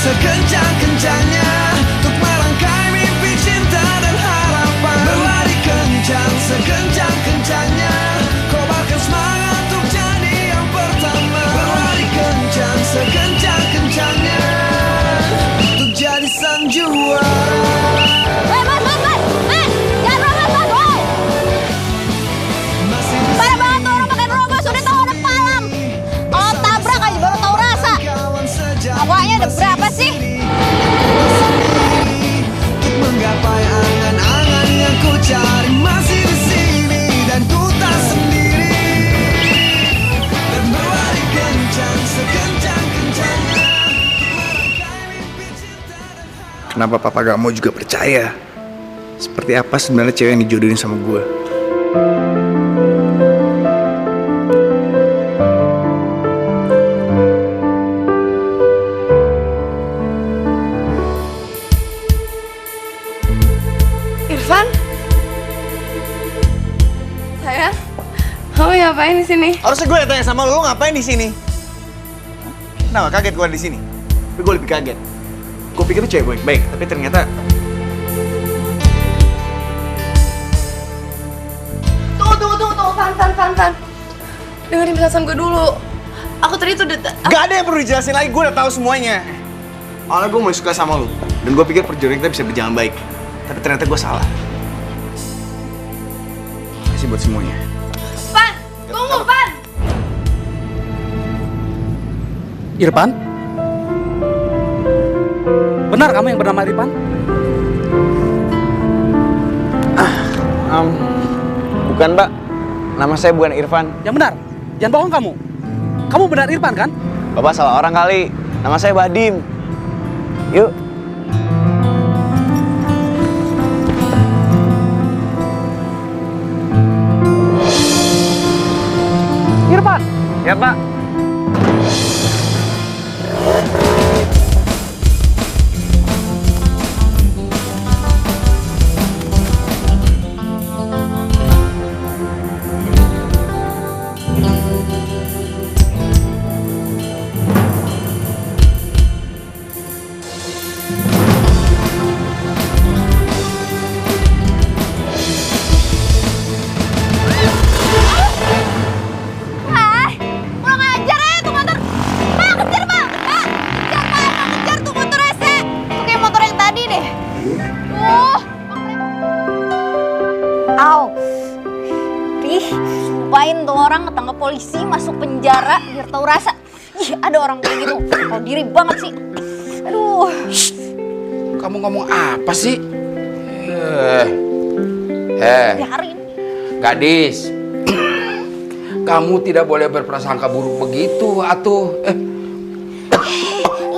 sekencang-kencangnya untuk melangkai mimpi cinta dan harapan. Berlari kencang sekencang-kencangnya, kobarkan semangat untuk jadi yang pertama. Berlari kencang sekencang-kencangnya untuk jadi sang juara. Awalnya ada berapa sih? Untuk menggapai angan-angan yang ku cari masih di sini dan ku tak sendiri. Dan berlari kencang sekencang-kencangnya. Kenapa papa gak mau juga percaya? Seperti apa sebenarnya cewek yang dijodohin sama gue? Irfan? Sayang, kamu ngapain di sini? Harusnya gue yang tanya sama lo ngapain di sini? Kenapa kaget gue di sini? Tapi gue lebih kaget. Gue pikir lu cewek baik-baik, tapi ternyata Tunggu, Fan. Dengerin penjelasan gue dulu. Aku tadi tuh gak ada yang perlu dijelasin lagi, gue udah tahu semuanya. Awalnya gue mau suka sama lu, dan gue pikir perjodohan kita bisa berjalan baik. Tapi ternyata gue salah. Makasih buat semuanya. Fan, tunggu, Fan! Irfan? Benar kamu yang bernama Irfan? Bukan, Pak. Nama saya bukan Irfan. Yang benar, jangan bohong kamu. Kamu benar Irfan kan? Bapak salah orang kali. Nama saya Badim. Yuk. Irfan? Ya, Pak. Ngapain tuh orang ketangkep polisi masuk penjara biar tahu rasa. Ih, ada orang kayak gitu. Tahu diri banget sih. Aduh. Kamu ngomong apa sih? Biarin. Gadis. Kamu tidak boleh berprasangka buruk begitu, atuh.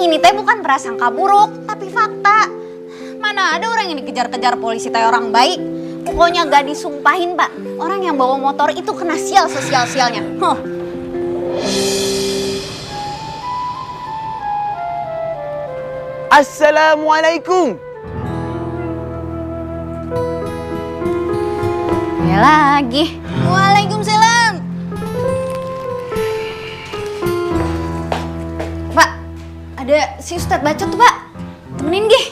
Ini teh bukan prasangka buruk, tapi fakta. Mana ada orang yang dikejar-kejar polisi teh orang baik. Pokoknya gak disumpahin, Pak. Orang yang bawa motor itu kena sial sesial-sialnya. Assalamualaikum. Ya lagi. Waalaikumsalam. Pak, ada si Ustadz baca tuh, Pak. Temenin gih.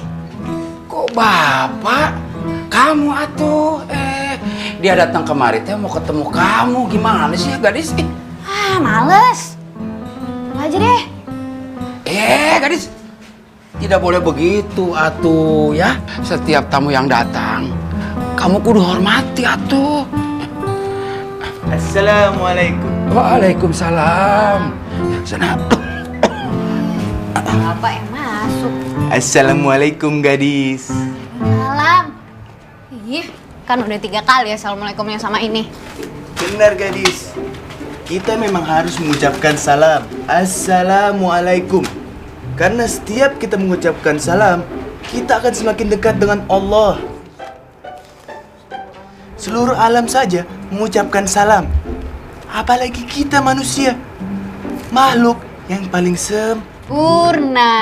Kok Bapak? Kamu atuh, dia datang kemari teh mau ketemu kamu. Gimana sih ya, gadis? Males. Aja deh. Gadis, tidak boleh begitu atuh ya. Setiap tamu yang datang, kamu kudu hormati atuh. Assalamualaikum. Waalaikumsalam. Sana. Bapak yang masuk. Assalamualaikum, gadis. Salam. Ih, kan udah 3 kali ya assalamualaikumnya sama ini. Benar, gadis. Kita memang harus mengucapkan salam. Assalamualaikum. Karena setiap kita mengucapkan salam, kita akan semakin dekat dengan Allah. Seluruh alam saja mengucapkan salam. Apalagi kita manusia, makhluk yang paling sempurna.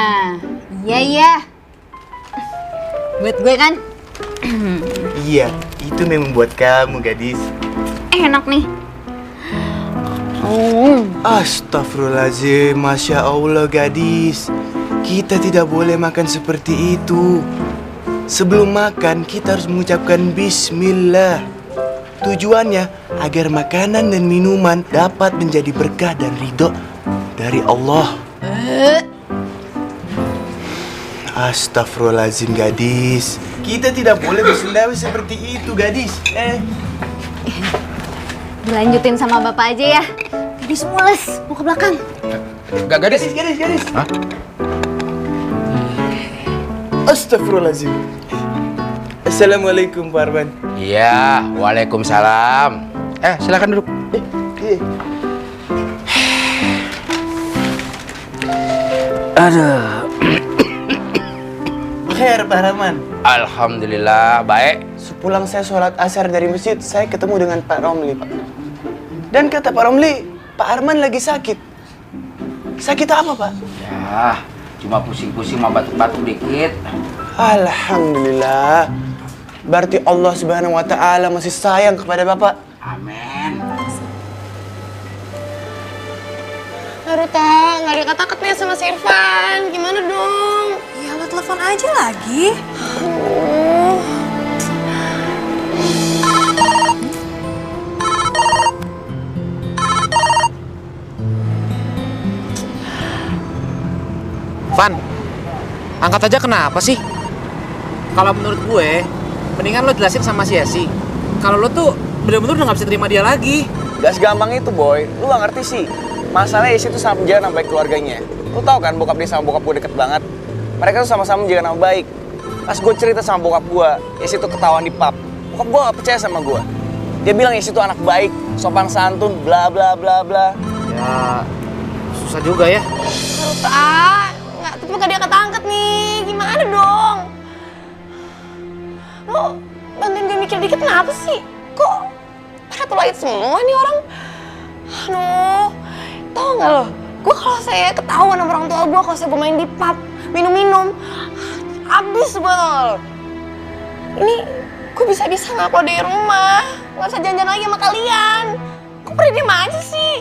Iya. Buat gue kan? Iya, itu memang buat kamu, gadis. Enak nih. Astagfirullahaladzim, Masya Allah, gadis. kita tidak boleh makan seperti itu. Sebelum makan, kita harus mengucapkan bismillah. Tujuannya agar makanan dan minuman dapat menjadi berkah dan ridho dari Allah. Astagfirullahaladzim, gadis. Kita tidak boleh bersendawa seperti itu, gadis. Dilanjutin sama bapak aja ya. Gadis mules, mau ke belakang. Gak gadis? Gadis. Hah? Astagfirullahaladzim. Assalamualaikum, Pak Arman. Iya, waalaikumsalam. Silakan duduk. Aduh. Khair, Pak Rahman. Alhamdulillah, baik. Sepulang saya sholat asar dari masjid, saya ketemu dengan Pak Romli, Pak. Dan kata Pak Romli, Pak Arman lagi sakit. Sakit apa, Pak? Ya, cuma pusing-pusing sama batuk-batuk dikit. Alhamdulillah. Berarti Allah Subhanahu wa Ta'ala masih sayang kepada Bapak. Amin. Aduh, Tak, nggak dikata-kata nih sama si Irfan. Gimana dong? Ya lo telepon aja lagi. Van, angkat aja kenapa sih? Kalau menurut gue, mendingan lo jelasin sama si Esi. Kalau lo tuh bener-bener udah gak bisa terima dia lagi. Gak segampang itu, Boy. Lu gak ngerti sih. Masalahnya Esi tuh sangat menjaga nama baik keluarganya. Lu tau kan bokap dia sama bokap gue deket banget. Mereka tuh sama-sama menjaga nama baik. Pas gue cerita sama bokap gue, Esi tuh ketahuan di pub. Bokap gue gak percaya sama gue. Dia bilang Esi tuh anak baik, sopan santun, bla bla bla bla. Ya, susah juga ya. Aduh, Tak, nggak, tapi nggak diangkat-angkat nih. Gimana dong? Lo bantuin gue mikir dikit kenapa sih? Kok pada terlihat semua nih orang? Aduh, tau nggak lo? Gue kalau saya ketahuan sama orang tua gue, kalau saya main di pub, minum-minum, abis gue tau nggak lo? Ini gue bisa-bisa nggak keluar dari rumah, nggak bisa jalan-jalan lagi sama kalian. Kok pada diem aja sih?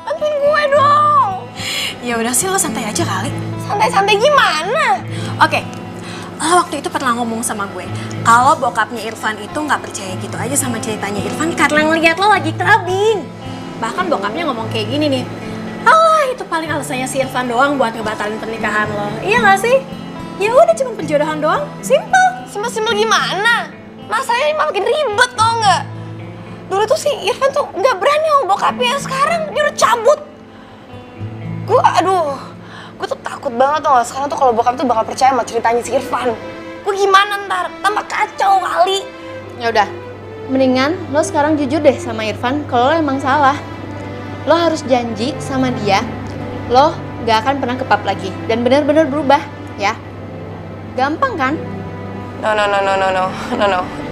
Bantuin gue dong. Ya udah sih lo santai aja kali. Santai-santai gimana? Oke, lo waktu itu pernah ngomong sama gue kalau bokapnya Irfan itu nggak percaya gitu aja sama ceritanya Irfan karena ngeliat lo lagi clubbing. Bahkan bokapnya ngomong kayak gini nih, itu paling alasannya si Irfan doang buat ngebatalin pernikahan lo. Iya nggak sih? Ya udah cuma penjodohan doang, simple. Simpel-simpel gimana? Masalahnya ini makin ribet tau nggak? Dulu tuh si Irfan tuh nggak berani sama bokapnya, sekarang dia udah cabut. Gue tuh takut banget tau gak, sekarang tuh kalau bokap tuh bakal percaya sama ceritanya si Irfan. Gue gimana ntar? Tambah kacau kali. Ya udah, mendingan lo sekarang jujur deh sama Irfan kalau lo emang salah. Lo harus janji sama dia, lo gak akan pernah ke pub lagi dan benar-benar berubah, ya. Gampang kan? No.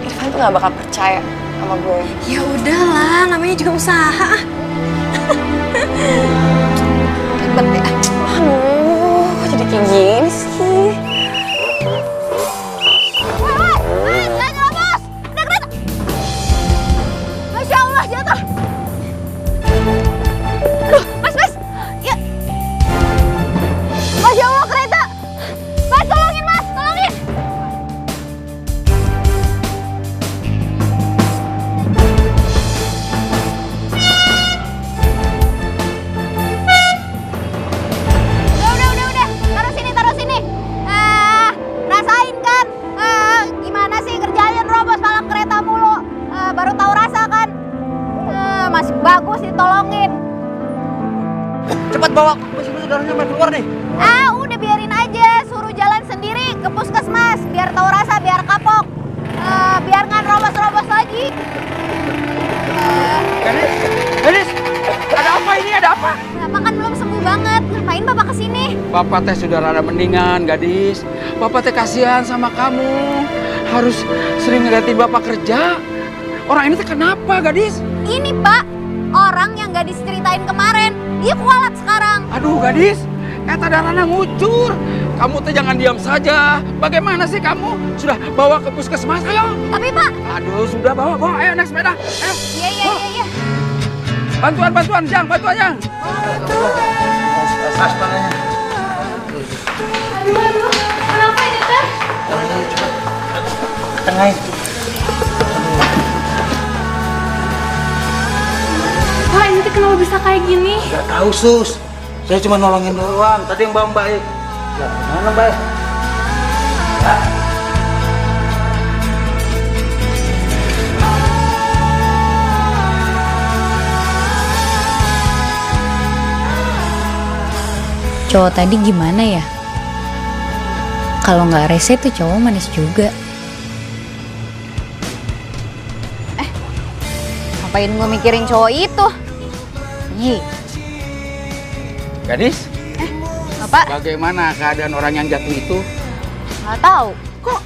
Irfan tuh gak bakal percaya sama gue. Ya udahlah, namanya juga usaha. Ribet deh. Aduh, kok jadi kayak gini sih? Jangan nyerobos! Udah kereta! Masya Allah, jatuh! Aduh, mas! Ya! Masya Allah, kereta! Mas, tolongin mas! Tolongin! Udah. Taruh sini. Rasain kan? Gimana sih kerjain robos malam kereta mulu? Baru tahu rasa kan? Masih bagus ditolongin. Cepat bawa mesin darahnya sampai keluar nih. Udah biarin aja, suruh jalan sendiri ke puskesmas biar tahu rasa, biar kapok. Biar nggak robos lagi. Gadis, ada apa ini? Ada apa? Bapak kan belum sembuh banget, ngapain bapak kesini? Bapak teh sudah rada mendingan, gadis. Bapak teh kasihan sama kamu. Harus sering ngeliatin bapak kerja. Orang ini teh kenapa, gadis? Ini pak, orang yang gadis ceritain kemarin, dia kualat sekarang. Aduh, gadis. Eta darahnya ngucur. Kamu teh jangan diam saja. Bagaimana sih kamu? Sudah bawa ke puskesmas, ayo. Tapi pak. Aduh, sudah bawa. Ayo naik sepeda. Ayo. Iya. Bantuan, Jang. Pas tangannya. Aduh, kenapa ini teh? Tengah. Pak, ini tuh kenapa bisa kayak gini? Gak tahu sus, saya cuma nolongin doang. Tadi yang Mbak baik. Ya, mana Mbak? Cowok tadi gimana ya? Kalau nggak rese tuh cowok manis juga. Ngapain gue mikirin cowok itu? Nih, Gadis, Bapak bagaimana keadaan orang yang jatuh itu? nggak tahu. Kok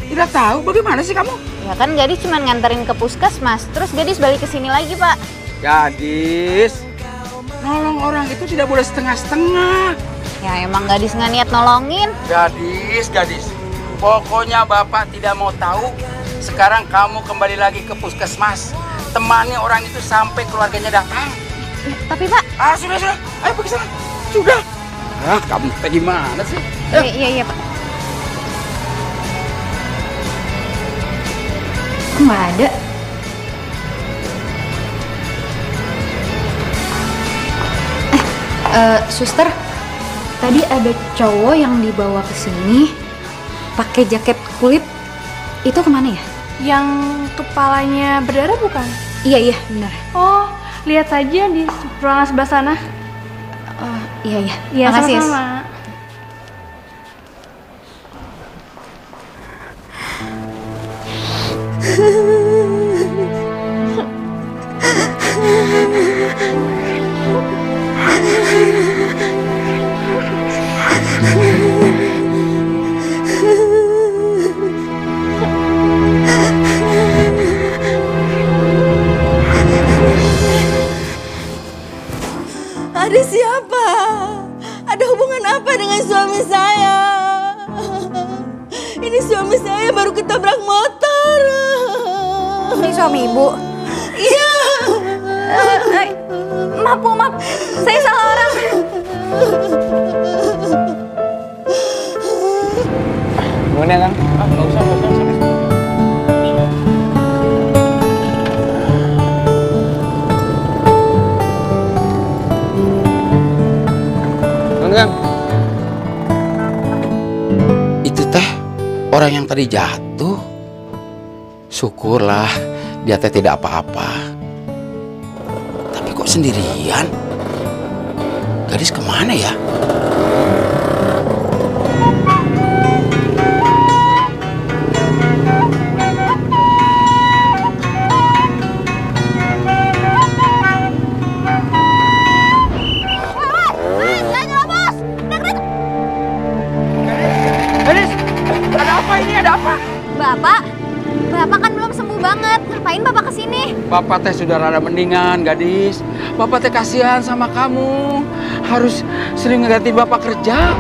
tidak tahu? Bagaimana sih kamu? Ya kan Gadis cuma nganterin ke puskesmas, terus Gadis balik ke sini lagi, Pak. Gadis, nolong orang itu tidak boleh setengah-setengah. Ya emang Gadis nggak niat nolongin. Gadis, pokoknya Bapak tidak mau tahu. Sekarang kamu kembali lagi ke puskesmas. Temani orang itu sampai keluarganya datang. Tapi Pak, Sudah. Ayo pergi sana. Sudah. Kamu teh gimana sih? iya Pak. Kok nggak ada? Suster, tadi ada cowok yang dibawa ke sini pakai jaket kulit. Itu kemana ya? Yang kepalanya berdarah bukan? Iya, benar. Oh, lihat saja di ruangan sebelah sana. Iya. Iya, Makasih. sama-sama. Ada siapa? Ada hubungan apa dengan suami saya? Ini suami saya baru ketabrak motor. Ini suami Ibu. Iya. Maaf, Bu, maaf. Saya salah orang. Gimana ya, Kang? Nggak usah. Kang. Itu teh orang yang tadi jatuh. Syukurlah dia teh tidak apa-apa. Tapi kok sendirian? Gadis kemana ya? Bapak kan belum sembuh banget. Ngapain Bapak kesini? Bapak teh sudah rada mendingan, Gadis. Bapak teh kasihan sama kamu. Harus sering ngegantiin Bapak kerja.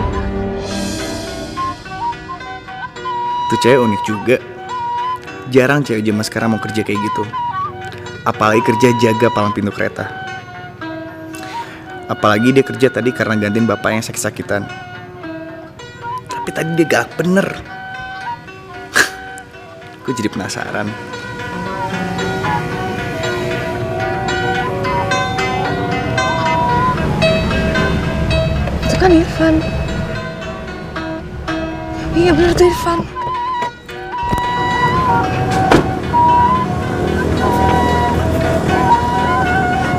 Tuh cewek unik juga. Jarang cewek zaman sekarang mau kerja kayak gitu. Apalagi kerja jaga palang pintu kereta. Apalagi dia kerja tadi karena gantiin bapak yang sakit-sakitan. Tapi tadi dia gak bener. Gue jadi penasaran. Itu kan Irfan. Iya bener tuh Irfan.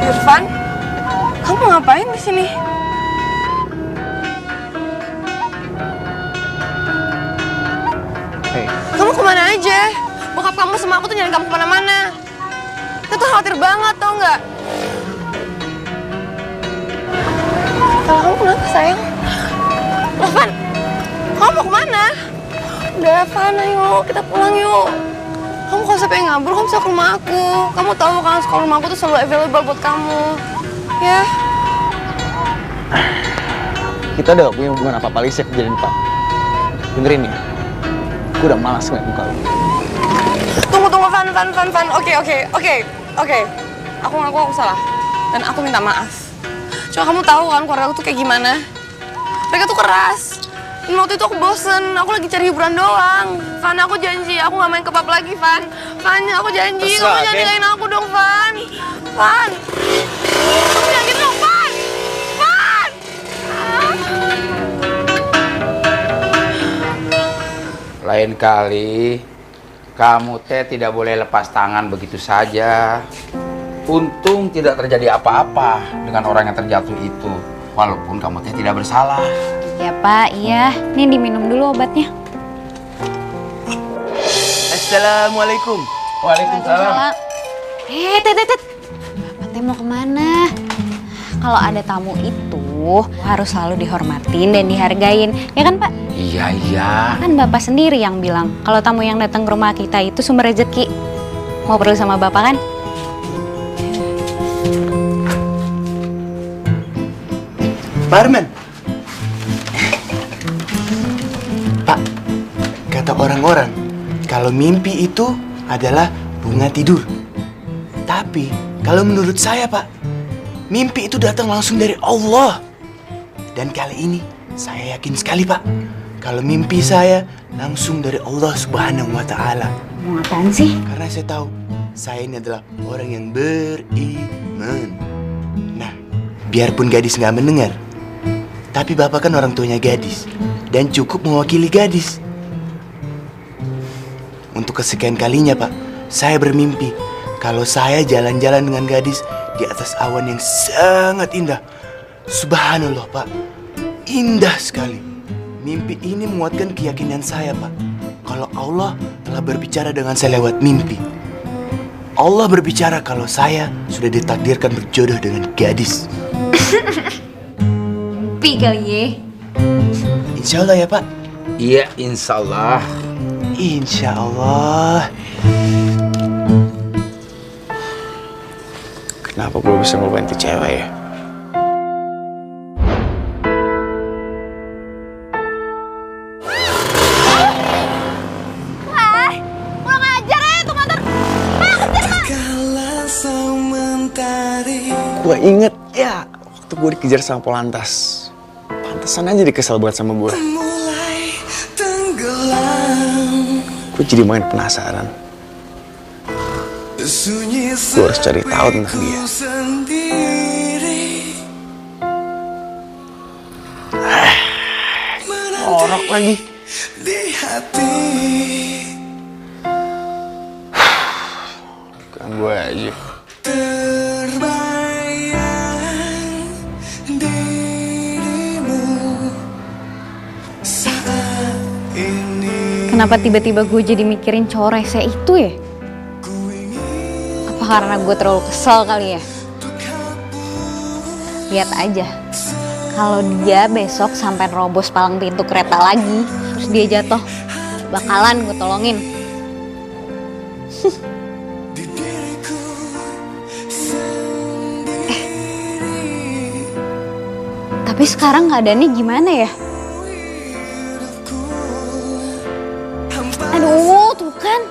Irfan, kamu ngapain di sini? Kamu kemana aja? Bokap kamu sama aku tuh nyari kamu kemana-mana. Kita tuh khawatir banget, tau nggak? Kalau kamu kenapa sayang? Lovan, kamu mau kemana? Udah Van, ayo kita pulang yuk. Kamu kalau sampai ngabur, kamu bisa ke rumah aku. Kamu tahu kan sekolah rumah aku tuh selalu available buat kamu. Ya? Kita udah gak punya hubungan apa-apa lagi sih kejadian Pak. Dengerin nih, gue udah malas ngeliat muka lu. Tunggu, Van. Oke. Aku ngaku aku salah. Dan aku minta maaf. Cuma kamu tahu kan keluarga aku tuh kayak gimana? Mereka tuh keras. Dan waktu itu aku bosen, aku lagi cari hiburan doang. Van, aku janji, aku gak main ke pub lagi, Van. Van, aku janji, kamu jangan nikahin aku dong, Van. Van, kamu jangan gitu dong, Van. Van! Lain kali, kamu teh tidak boleh lepas tangan begitu saja. Untung tidak terjadi apa-apa dengan orang yang terjatuh itu. Walaupun kamu teh tidak bersalah. Ya Pak, iya. Nih diminum dulu obatnya. Assalamualaikum. Waalaikumsalam. Tet. Bapak teh mau kemana? Kalau ada tamu itu harus selalu dihormatin dan dihargain. Ya kan Pak? Iya. Kan Bapak sendiri yang bilang kalau tamu yang datang ke rumah kita itu sumber rezeki. Mau perlu sama Bapak kan? Pak Arman. Pak, kata orang-orang kalau mimpi itu adalah bunga tidur. Tapi kalau menurut saya Pak, mimpi itu datang langsung dari Allah. Dan kali ini saya yakin sekali Pak, kalau mimpi saya langsung dari Allah Subhanahu wa Ta'ala. Mau apaan sih? Karena saya tahu saya ini adalah orang yang beriman. Nah, biarpun gadis nggak mendengar, tapi Bapak kan orang tuanya gadis dan cukup mewakili gadis. Untuk kesekian kalinya Pak, saya bermimpi kalau saya jalan-jalan dengan gadis di atas awan yang sangat indah. Subhanallah Pak, indah sekali. Mimpi ini menguatkan keyakinan saya Pak, kalau Allah telah berbicara dengan saya lewat mimpi. Allah berbicara kalau saya sudah ditakdirkan berjodoh dengan gadis. Mimpi kali ya. Insya Allah ya Pak. Iya, insya Allah. Insya Allah. Kenapa gue bisa ngelupain tuh cewek ya? Kurang ajar ya itu motor. Gue inget ya waktu gue dikejar sama Polantas. Pantesan aja dikesel banget sama gue. Gue jadi makin penasaran. Gue harus cari tahu tentang dia. Orok lagi. Kan gue aja. Kenapa tiba-tiba gue jadi mikirin cowok rese itu ya? Apa karena gue terlalu kesel kali ya? Lihat aja, kalau dia besok sampai robos palang pintu kereta lagi, terus dia jatuh, bakalan gue tolongin. Tapi sekarang keadaannya gimana ya? Aduh, tuh kan,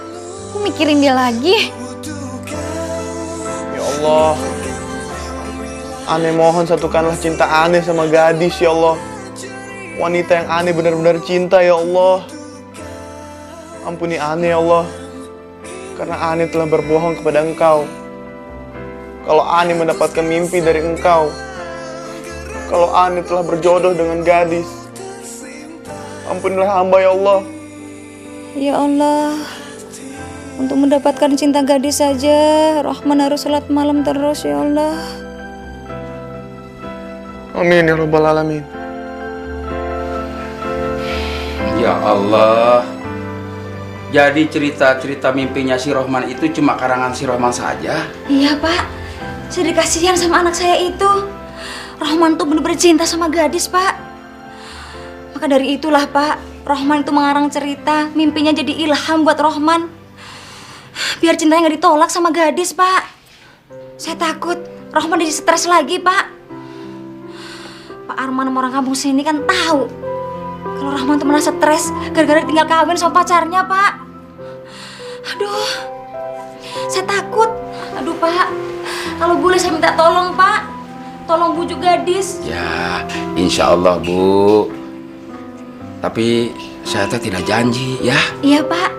aku mikirin dia lagi. Ya Allah, Ane mohon satukanlah cinta Ane sama gadis ya Allah. Wanita yang Ane benar-benar cinta ya Allah. Ampuni Ane ya Allah, karena Ane telah berbohong kepada Engkau. Kalau Ane mendapatkan mimpi dari Engkau, kalau Ane telah berjodoh dengan gadis, ampunilah hamba ya Allah. Ya Allah, untuk mendapatkan cinta gadis saja, Rahman harus sholat malam terus ya Allah. Amin ya Rabbal Alamin. Ya Allah. Jadi cerita-cerita mimpinya si Rohman itu cuma karangan si Rohman saja? Iya Pak, saya dikasihan sama anak saya itu. Rahman tuh bener-bener cinta sama gadis Pak. Maka dari itulah Pak, Rohman itu mengarang cerita, mimpinya jadi ilham buat Rohman. Biar cintanya gak ditolak sama gadis, Pak. Saya takut Rohman jadi stres lagi, Pak. Pak Arman sama orang kampung sini kan tahu kalau Rohman tuh merasa stres gara-gara tinggal kawin sama pacarnya, Pak. Aduh, saya takut. Aduh, Pak. Kalau boleh saya minta tolong, Pak. Tolong bujuk gadis. Ya, insya Allah Bu. Tapi saya teh tidak janji ya. Iya Pak.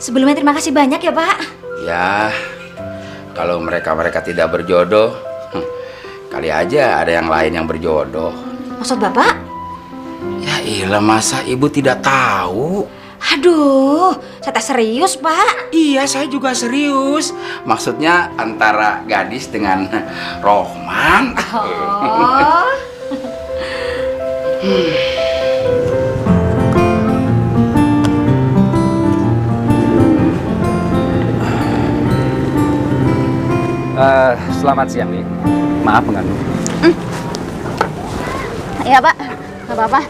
Sebelumnya terima kasih banyak ya Pak. Ya, kalau mereka tidak berjodoh, kali aja ada yang lain yang berjodoh. Maksud Bapak? Ya iyalah, masa ibu tidak tahu? Aduh, saya tak serius Pak. Iya, saya juga serius. Maksudnya antara Gadis dengan Rohman. Oh. Selamat siang, Dik. Maaf mengganggu. Iya Pak, nggak apa-apa.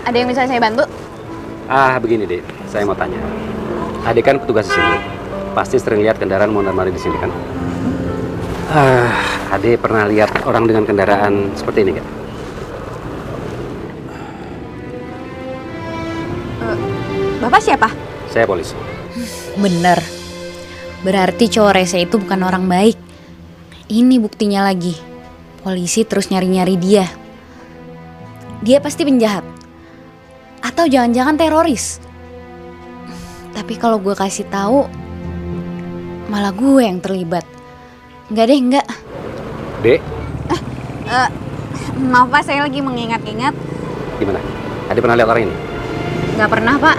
Ada yang bisa saya bantu? Begini, Dik. Saya mau tanya. Adik kan petugas di sini. Pasti sering lihat kendaraan mondar-mandir di sini kan? Adik pernah lihat orang dengan kendaraan seperti ini nggak? Bapak siapa? Saya polisi. Bener. Berarti cowok rese itu bukan orang baik. Ini buktinya lagi. Polisi terus nyari-nyari dia. Dia pasti penjahat. Atau jangan-jangan teroris. Tapi kalau gue kasih tahu, malah gue yang terlibat. Enggak deh, enggak. Dek, Maaf Pak, saya lagi mengingat-ingat. gimana? Adik pernah lihat orang ini? Nggak pernah Pak.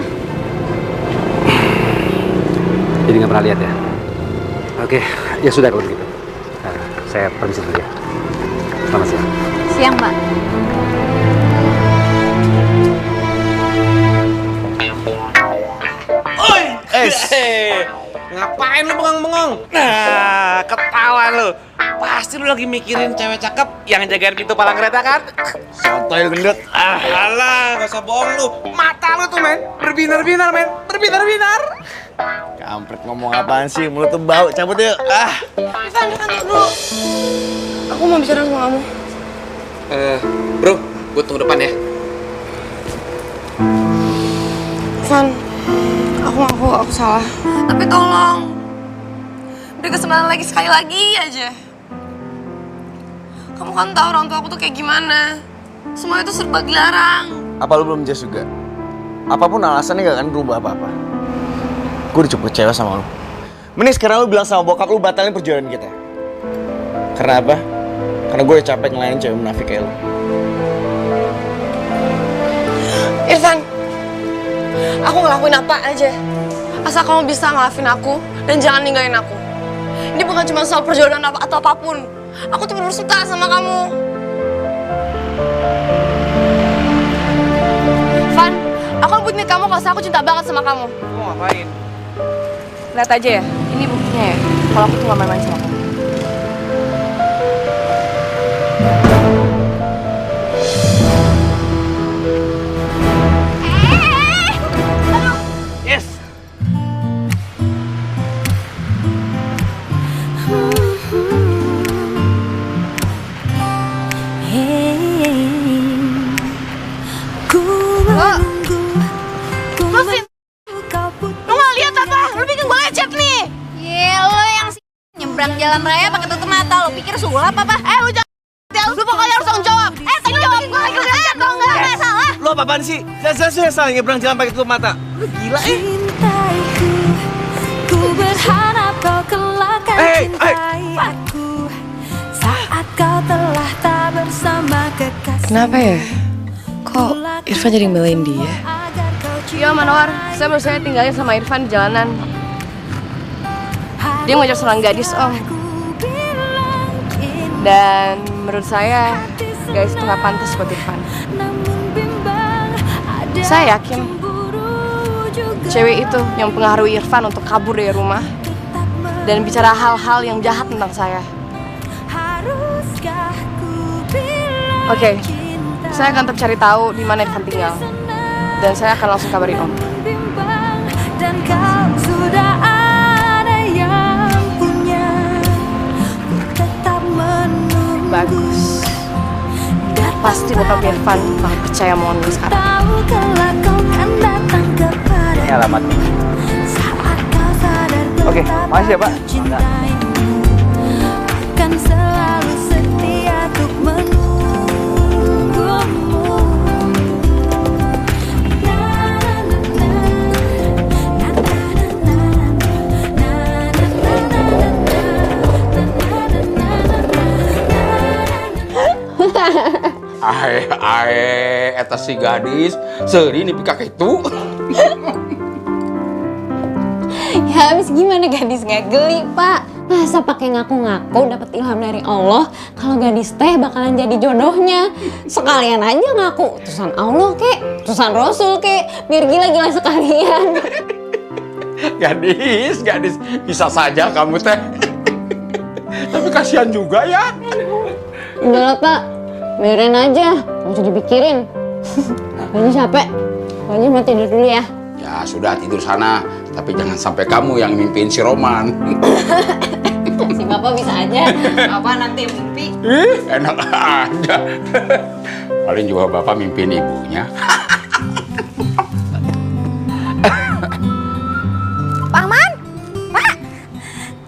Jadi nggak pernah lihat ya? Oke, ya sudah kalau begitu. Saya permisi dulu ya. Selamat siang. Siang Pak. Ngapain lu bengong-bengong? Nah, ketawa lu. Pasti lu lagi mikirin cewek cakep yang jagain pintu palang kereta kan? Santai lu gendut. Alah, gak usah bohong lu. Mata lu tuh, men. Berbinar-binar, men. Berbinar-binar. Kampret ngomong apaan sih? Mulut tuh bau. Cabut yuk. Irfan dulu. Aku mau bicara sama kamu. Bro, gue tunggu depan ya. Irfan, aku salah. Tapi tolong, beri kesempatan lagi sekali lagi aja. Kamu kan tahu orang tua aku tuh kayak gimana. Semua itu serba dilarang. Apa lu belum jelas juga? Apapun alasannya gak akan berubah apa-apa. Gue udah cukup kecewa sama lu. Mending sekarang lu bilang sama bokap lu batalin perjalanan kita. Karena apa? Karena gue udah capek ngelayanin cewek munafik kayak lu. Irfan, aku ngelakuin apa aja. Asal kamu bisa maafin aku dan jangan ninggalin aku. Ini bukan cuma soal perjodohan atau apapun. Aku tuh bener suka sama kamu. Van, aku butuhin kamu kalau aku cinta banget sama kamu. Lu ngapain? Lihat aja ya, ini buktinya ya. Kalau aku tuh gak main-main sama kamu. Yes. Lu gak lihat apa? Lu bikin gue lecet nih. Lo yang nyebrang jalan raya pakai tutup mata. Lo pikir sulap apa? Lu jangan, lu pokoknya harus tanggung jawab. Tanggung jawab, gue lagi lecet dong, gak salah. Lu apaan sih? Jelas-jelas lu yang salah nyebrang jalan pakai tutup mata. Lu gila Cintaiku, ku berharap kau kelak akan cintai aku saat kau telah tak bersama kekasih. Kenapa ya? Kok Irfan jadi belain dia? Iya, Manowar. Saya baru saja tinggalin sama Irfan di jalanan. Dia ngajak seorang gadis, Om. Dan menurut saya, gadis itu gak pantas buat Irfan. Saya yakin cewek itu yang mempengaruhi Irfan untuk kabur dari rumah dan bicara hal-hal yang jahat tentang saya. Oke, saya akan tetap cari tahu di mana Irfan tinggal. Dan saya akan langsung kabarin Om. Dan kau sudah ada yang punya, ku tetap menunggu. Bagus. Pasti bokap Irfan bakal percaya mohon gue sekarang. Tahu kelak kau kan datang kepada Ini alamatnya. saat kau sadar Oke, makasih ya, Pak. cintaimu akan selalu setia untuk menunggumu. Eta si gadis seri nih pika itu. Ya habis gimana gadis nggak geli pak? Masa pakai ngaku-ngaku dapat ilham dari Allah kalau gadis teh bakalan jadi jodohnya. Sekalian aja ngaku utusan Allah kek, utusan Rasul kek, biar gila-gila sekalian. Gadis bisa saja kamu teh. Tapi kasihan juga ya. Udah lah pak, biarin aja, nggak usah dipikirin. Kayaknya capek, kayaknya mau tidur dulu ya. Ya sudah tidur sana, tapi jangan sampai kamu yang mimpiin si Roman. Si bapak bisa aja, bapak nanti mimpi. Enak aja. Paling juga bapak mimpiin ibunya. Pak Man, Pak.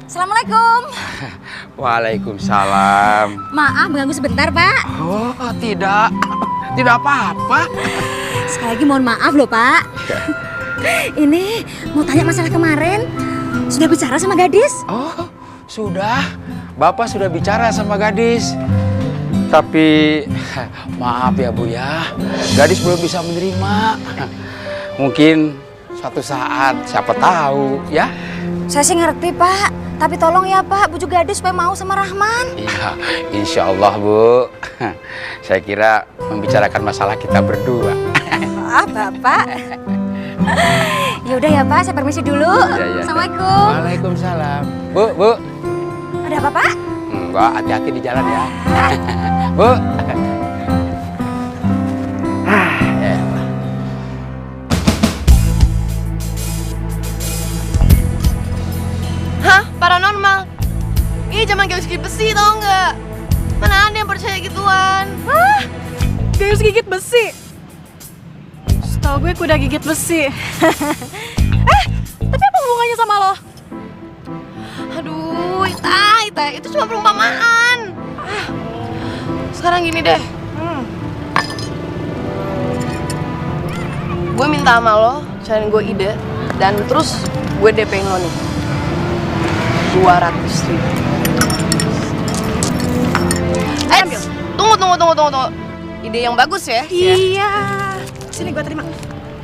Assalamualaikum. Waalaikumsalam. Maaf mengganggu sebentar, Pak. Oh, tidak apa-apa. Sekali lagi mohon maaf loh, Pak. Ini mau tanya masalah kemarin. Sudah bicara sama gadis? Oh, sudah. Bapak sudah bicara sama gadis. Tapi maaf ya Bu ya, gadis belum bisa menerima. Mungkin suatu saat, siapa tahu ya. Saya sih ngerti, Pak. Tapi tolong ya, Pak, bujuk gadis supaya mau sama Rahman. Iya, insya Allah Bu. Saya kira membicarakan masalah kita berdua. Ah, Bapak. Ya udah ya, Pak, saya permisi dulu. Ya. Assalamualaikum. Waalaikumsalam. Bu. Ada apa, Pak? Enggak, hati-hati di jalan ya. Bu. Hah? Paranormal? Ini zaman gayus gigit besi tau nggak? Mana ada yang percaya gituan? Hah? Gayus gigit besi? Setahu gue kuda gigit besi. Tapi apa hubungannya sama lo? Aduh, Ita, itu cuma perumpamaan. Sekarang gini deh. Gue minta sama lo, cariin gue ide, dan terus gue DP-in lo nih. 200.000. Tunggu. Ide yang bagus ya? Iya. Sini gue terima.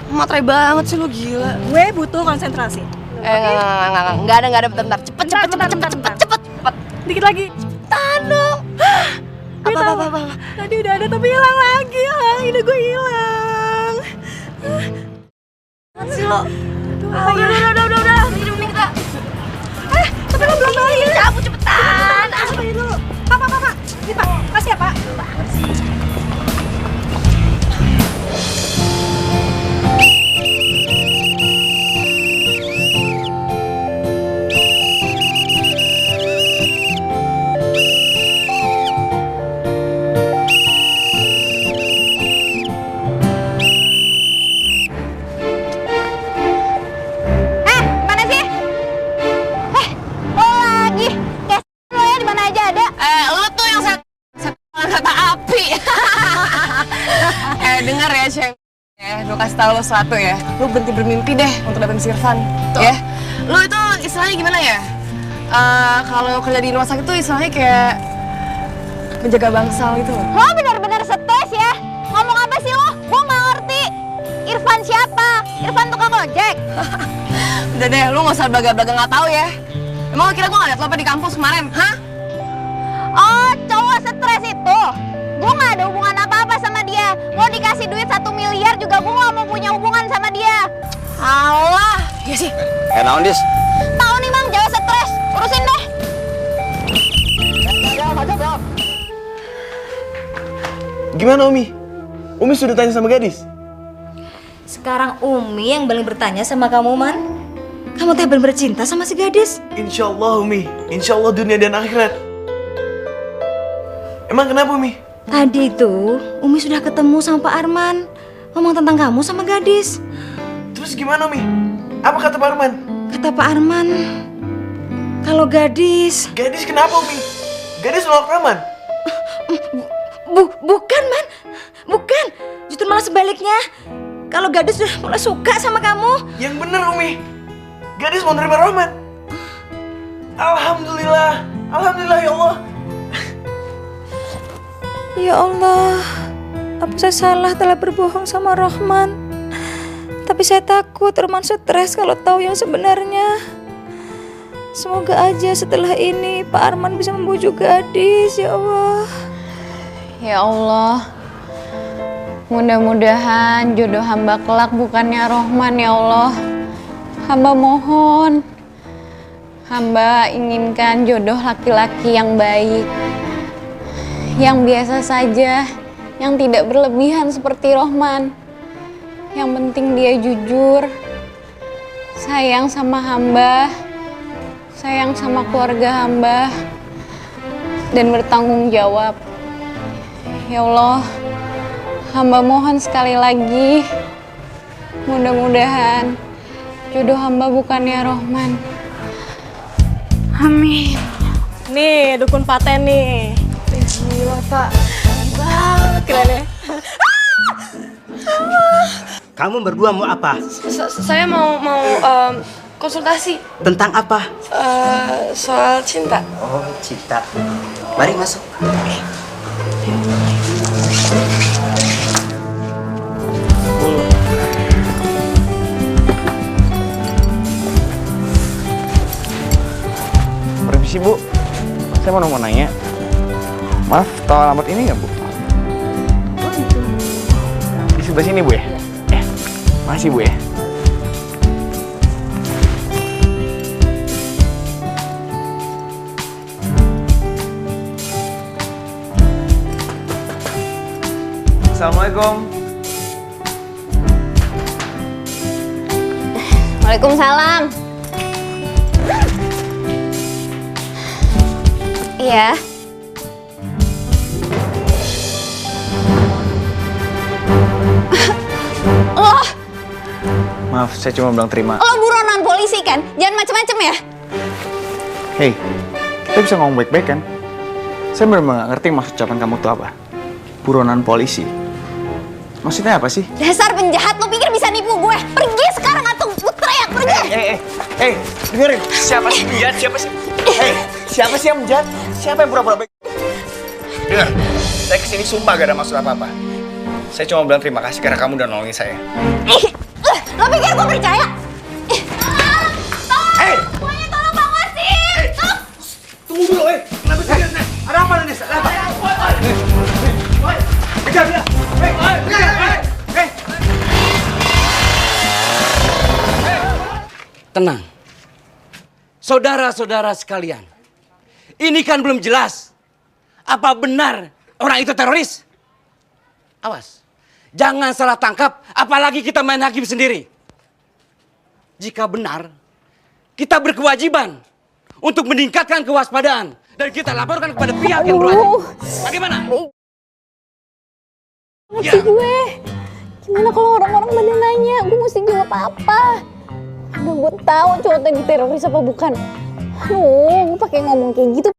Materai banget sih lo, gila. Gue butuh konsentrasi. Enggak ada, bentar. Cepet. Dikit lagi. Cepetan dong. Apa? Tadi udah ada tapi hilang lagi. Ide gue hilang. Apa sih lo? Udah. Mending kita. Tapi lo belum balik. Cabut cepetan. Cobain dulu. Pak. Ini Pak, kasih ya Pak. Dengar ya, Ceng. Gue kasih tau lo sesuatu ya. Lo berhenti bermimpi deh untuk dapetin si Irfan. Ya. Lo itu istilahnya gimana ya? Kalau kerja di rumah sakit tuh istilahnya kayak menjaga bangsal gitu. Lo benar-benar stres ya? Ngomong apa sih lo? Gue nggak ngerti. Irfan siapa? Irfan tukang ojek? Udah deh, lo nggak usah belaga-belaga nggak tahu ya. Emang lo kira gue nggak liat lo apa di kampus kemarin? Hah? Oh, cowok stres itu? Gue gak ada hubungan apa-apa sama dia. Mau dikasih duit 1 miliar juga gue gak mau punya hubungan sama dia. Allah. Ya sih. Naon dis? Tahu nih Bang, jangan stres. Urusin deh. Gimana Umi? Umi sudah tanya sama gadis? Sekarang Umi yang paling bertanya sama kamu, Man. Kamu teh bener-bener cinta sama si gadis? Insya Allah Umi. Insya Allah dunia dan akhirat. Emang kenapa Umi? Tadi itu Umi sudah ketemu sama Pak Arman. Ngomong tentang kamu sama gadis. Terus gimana Umi? Apa kata Pak Arman? Kata Pak Arman, kalau gadis... Gadis kenapa Umi? Gadis nolak Rahman? Bukan Man, bukan. Justru malah sebaliknya. Kalau gadis sudah mulai suka sama kamu. Yang bener Umi. Gadis mau nerima Rahman. Alhamdulillah ya Allah. Ya Allah, apa saya salah telah berbohong sama Rohman? Tapi saya takut Rohman stres kalau tahu yang sebenarnya. Semoga aja setelah ini Pak Arman bisa membujuk Gadis, ya Allah. Ya Allah, mudah-mudahan jodoh hamba kelak bukannya Rohman ya Allah. Hamba mohon, hamba inginkan jodoh laki-laki yang baik, yang biasa saja, yang tidak berlebihan seperti Rohman. Yang penting dia jujur, sayang sama hamba, sayang sama keluarga hamba, dan bertanggung jawab. Ya Allah, hamba mohon sekali lagi, mudah-mudahan jodoh hamba bukannya Rohman. Amin. Nih, dukun paten nih. Gila, Pak. Banget keren ya. Kamu berdua mau apa? Saya mau konsultasi. Tentang apa? Soal cinta. Oh, cinta. Mari masuk. Permisi Bu, saya mau nanya. Maaf, tahu alamat ini nggak Bu? Di sebelah sini Bu ya? Masih Bu ya? Assalamualaikum. Waalaikumsalam. Iya. Oh, Maaf, saya cuma bilang terima. lo buronan polisi kan? Jangan macem-macem ya. Hei, kita bisa ngomong baik-baik kan? Saya benar-benar nggak ngerti maksud ucapan kamu tuh apa. Buronan polisi. Maksudnya apa sih? Dasar penjahat, lo pikir bisa nipu gue? Pergi sekarang atau gue teriak, pergi! Dengerin. Siapa sih penjahat? Siapa sih? Siapa sih yang penjahat? Siapa yang pura-pura baik? Dengar, saya kesini sumpah gak ada maksud apa-apa. Saya cuma bilang terima kasih karena kamu udah nolongin saya. Lo pikir gue percaya? Pokoknya tolong Bang Wasit. Tunggu dulu, kenapa sih? Ada apa nih? Ada apa? Kejar dia! Tenang. Saudara-saudara sekalian. Ini kan belum jelas. Apa benar orang itu teroris? Awas. Jangan salah tangkap, apalagi kita main hakim sendiri. Jika benar, kita berkewajiban untuk meningkatkan kewaspadaan. Dan kita laporkan kepada pihak yang berwajib. Bagaimana? Mesti gue. Gimana kalau orang-orang pada nanya? Gue mesti jawab apa? Udah gue tahu cowok tadi teroris apa bukan. Gue pakai ngomong kayak gitu.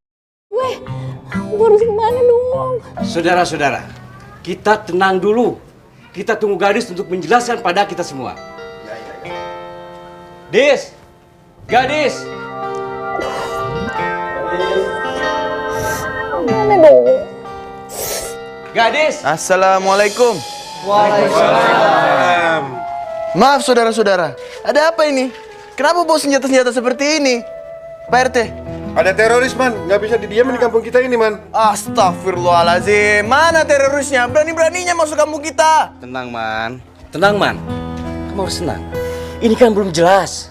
Gue harus kemana dong? Saudara-saudara, kita tenang dulu. Kita tunggu Gadis untuk menjelaskan pada kita semua. Dis! Gadis! Mana dong? Gadis! Assalamualaikum. Waalaikumsalam. Maaf saudara-saudara, ada apa ini? Kenapa bawa senjata-senjata seperti ini? Pak RT? Ada teroris, Man. Nggak bisa didiamin di kampung kita ini, Man. Astagfirullahaladzim. Mana terorisnya? Berani-beraninya masuk kampung kita. Tenang, Man. Tenang, Man. Kamu harus tenang. Ini kan belum jelas.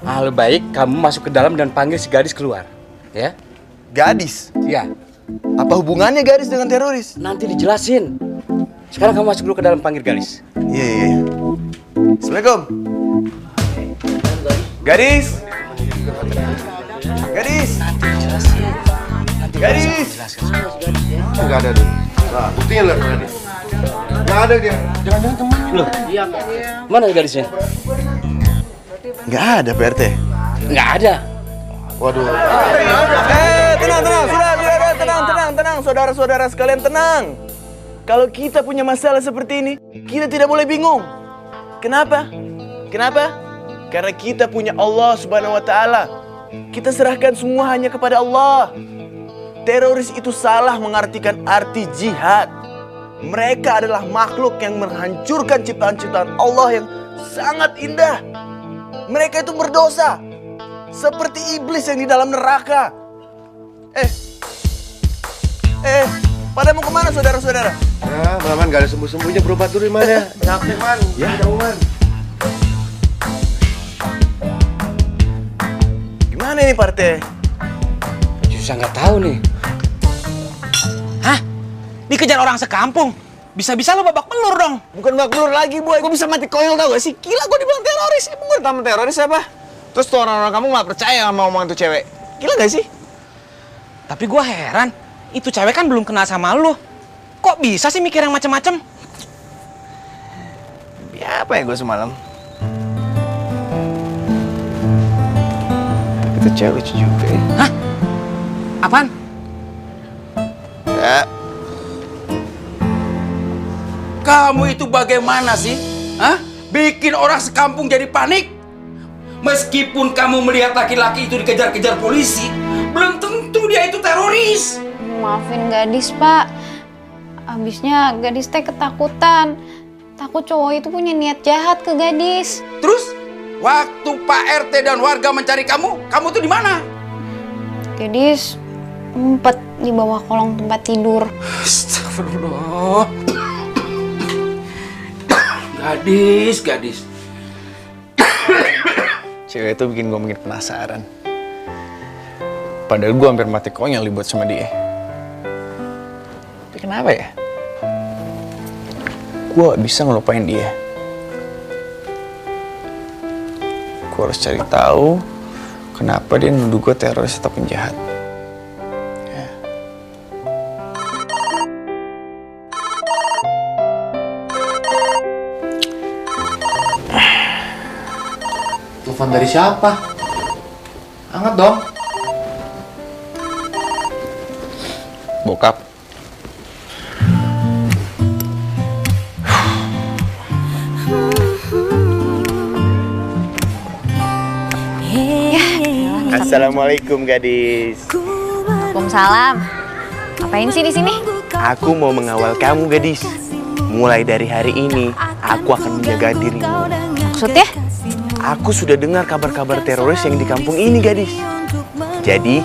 Lebih baik kamu masuk ke dalam dan panggil si Gadis keluar. Ya? Gadis? Iya. Apa hubungannya Gadis dengan teroris? Nanti dijelasin. Sekarang kamu masuk dulu ke dalam panggil Gadis. Iya. Assalamualaikum. Gadis. Gadis. Gadis. Nggak ada tuh. Nah, buktinya lah tadi. Nggak ada dia. Jangan-jangan temannya. Loh? Iya. Mana Gadisnya? Nggak ada Pak RT. Nggak ada. Waduh. Tenang, saudara-saudara sekalian tenang. Kalau kita punya masalah seperti ini, kita tidak boleh bingung. Kenapa? Karena kita punya Allah Subhanahu wa Ta'ala. Kita serahkan semua hanya kepada Allah. teroris itu salah mengartikan arti jihad. Mereka adalah makhluk yang menghancurkan ciptaan-ciptaan Allah yang sangat indah. Mereka itu berdosa, seperti iblis yang di dalam neraka. Pada mau kemana saudara-saudara? Ya, Man, gak ada sembuh-sembuhnya, berobat dulu Man ya. Capek Man, ya Man. Gimana ini Parte? Susah nggak tahu nih. Hah? Dikejar orang sekampung? Bisa-bisa lo babak belur dong. Bukan babak belur lagi, boy. Gue bisa mati konyol tau gak sih? Gila, gue dibilang teroris. Emang gue ditambah teroris apa? Terus tuh orang-orang kamu gak percaya sama omongan tuh cewek. Gila gak sih? Tapi gue heran, itu cewek kan belum kenal sama lo. Kok bisa sih mikir yang macem-macem? Ya apa ya gue semalam? Itu cewek lucu juga ya. Hah? Apaan? Ya. Kamu itu bagaimana sih? Hah? Bikin orang sekampung jadi panik? Meskipun kamu melihat laki-laki itu dikejar-kejar polisi, belum tentu dia itu teroris. Maafin gadis, Pak. Abisnya gadis teh ketakutan. Takut cowok itu punya niat jahat ke gadis. Terus, waktu Pak RT dan warga mencari kamu tuh di mana? Gadis ngumpet di bawah kolong tempat tidur. Astagfirullah. Gadis. Cewek itu bikin gue makin penasaran. Padahal gue hampir mati konyol dibuat sama dia. Tapi kenapa ya? Gue gak bisa ngelupain dia. Gue harus cari tahu kenapa dia nuduh gue teroris atau penjahat. Ya. Telepon dari siapa? Angkat dong. Bokap. Assalamualaikum gadis. Waalaikumsalam. Ngapain sih di sini? Aku mau mengawal kamu gadis. Mulai dari hari ini, aku akan menjaga dirimu. Maksudnya? Aku sudah dengar kabar-kabar teroris yang di kampung ini gadis. Jadi,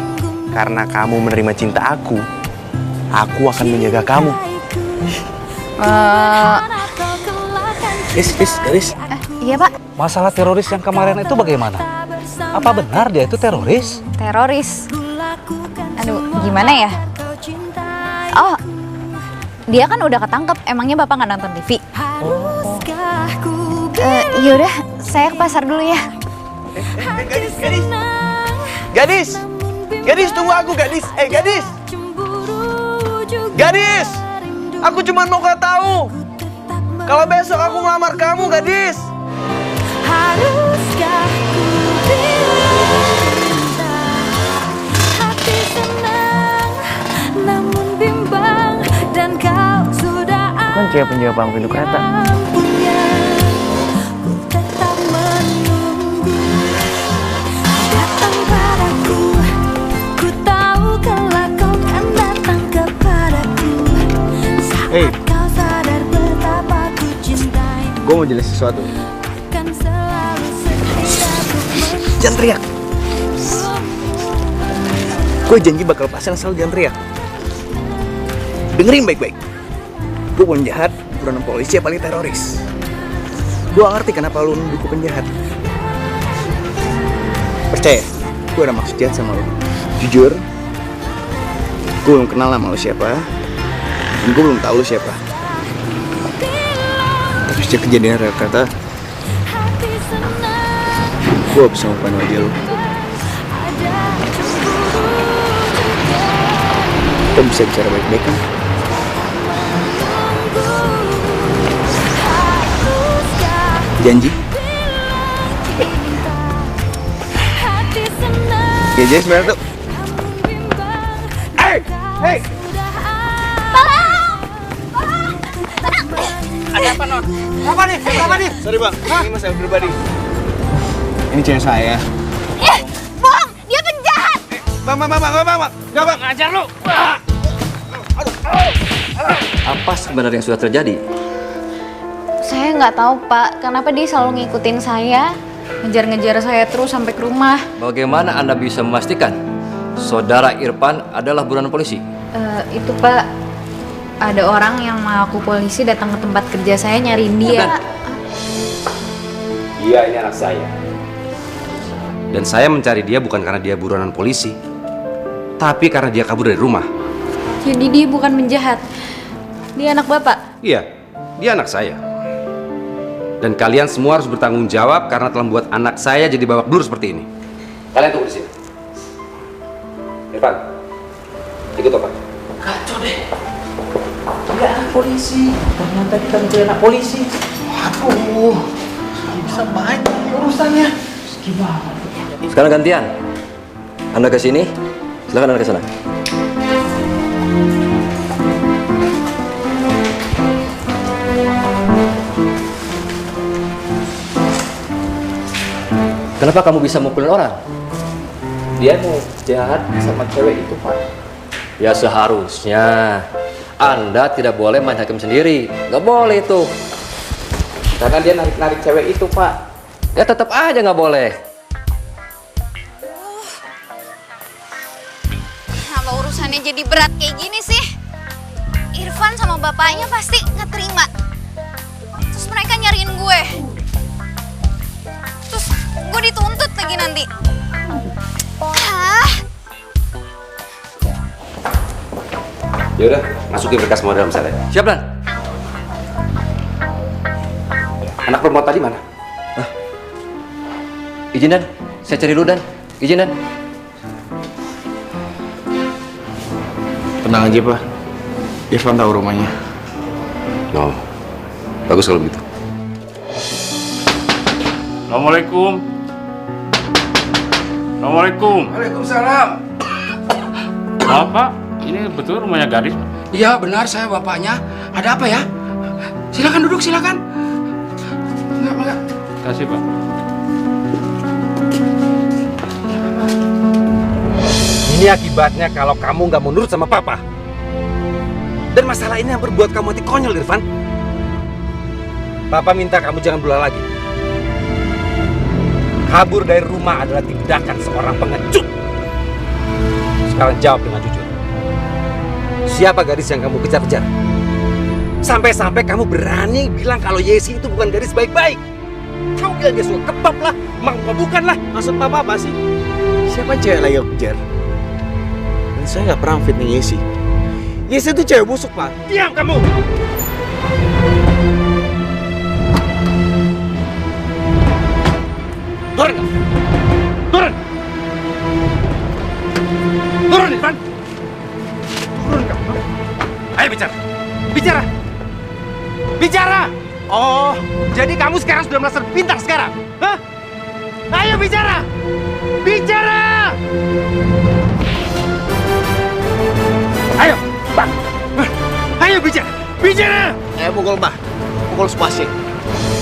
karena kamu menerima cinta aku akan menjaga kamu. Garis. Iya Pak. Masalah teroris yang kemarin itu bagaimana? Apa benar dia itu teroris? Teroris. Aduh, gimana ya? Oh, dia kan udah ketangkep. Emangnya Bapak nggak nonton TV? Yaudah, saya ke pasar dulu ya. Gadis, tunggu aku gadis. Gadis. Gadis, aku cuma mau kau tahu. Kalau besok aku ngelamar kamu, gadis. Haruskah ku bilang hati senang namun bimbang dan kau sudah Kan cewek penjaga palang pintu kereta. ku tetap menunggu datang padaku. Ku tahu kalau kau kan datang kepadaku saat kau sadar betapa ku cintai. Gue mau jelas sesuatu. Jangan teriak. Gue janji bakal pasang asal jangan teriak. Dengerin baik-baik. Gue bukan penjahat, bukan polisi, paling teroris. Gue ngerti kenapa lu nuduh gue penjahat. Percaya, gue ada maksud jahat sama lu. Jujur, gue belum kenal sama lu siapa, dan gue belum tahu lu siapa. Tapi sejak kejadian rel kata, gue bisa ngupain wajah lu. Kita bisa bicara baik-baik kan? Janji? Ya jadi sebenarnya tuh. Hey! Ada apa, Non? Apa nih? Sorry bang, ini masalah pribadi. Ini cewek saya. Bohong! Dia penjahat! Bang, ajar lu. Apa sebenarnya yang sudah terjadi? Saya nggak tahu Pak, kenapa dia selalu ngikutin saya, ngejar-ngejar saya terus sampai ke rumah. Bagaimana Anda bisa memastikan saudara Irfan adalah buronan polisi? Itu Pak, ada orang yang mengaku polisi datang ke tempat kerja saya nyariin dia. Dia ini anak saya. Dan saya mencari dia bukan karena dia buronan polisi, tapi karena dia kabur dari rumah. Jadi dia bukan penjahat, dia anak Bapak? Iya, dia anak saya. Dan kalian semua harus bertanggung jawab karena telah membuat anak saya jadi babak belur seperti ini. Kalian tunggu di sini. Irfan, ikut Pak. Kacau deh. Dia anak polisi. Ternyata kita mencari anak polisi. Waduh, bisa banyak urusannya. Gimana? Sekarang gantian. Anda ke sini, silakan Anda ke sana. Kenapa kamu bisa mukulin orang? Dia mau jahat sama cewek itu, Pak. Ya seharusnya Anda tidak boleh main hakim sendiri. Nggak boleh itu. Karena dia narik-narik cewek itu, Pak. Ya tetap aja nggak boleh. Kenapa urusannya jadi berat kayak gini sih? Irfan sama bapaknya pasti nggak terima. Terus mereka nyariin gue. Terus gue dituntut lagi nanti. Yaudah, masukin berkas semua dalam sel. Siap, Dan. Anak perempuan tadi mana? Izin, Dan. Saya cari dulu, Dan. Izin, Dan. Tenang aja, Pak. Irfan tahu rumahnya. Oh, bagus kalau begitu. Assalamualaikum. Assalamualaikum. Waalaikumsalam. Maaf Pak, ini betul rumahnya gadis? Iya benar, saya bapaknya. Ada apa ya? Silakan duduk, silakan. Enggak. Terima kasih Pak. Ini akibatnya kalau kamu nggak mau nurut sama Papa. Dan masalah ini yang berbuat kamu hati konyol, Irfan. Papa minta kamu jangan berulang lagi. Kabur dari rumah adalah tindakan seorang pengecut. Sekarang jawab dengan jujur. Siapa gadis yang kamu kejar-kejar? Sampai-sampai kamu berani bilang kalau Yesi itu bukan gadis baik-baik. Kamu bilang dia suka kebab lah, emang bukan lah. Maksud Papa apa sih? Siapa cewek lagi aku kejar? Dan saya nggak pernah fitnah Yesi. Yesi itu cewek busuk, Pak. Diam kamu! Turun kamu! Turun! Turun, Irfan! Turun kamu! Ayo bicara! Bicara! Bicara! Oh, jadi kamu sekarang sudah merasa pintar sekarang? Hah? Ayo bicara! Bicara! Ayo, Bang! Ayo bicara! Bicara! Pukul, Pak. Pukul sepuasnya.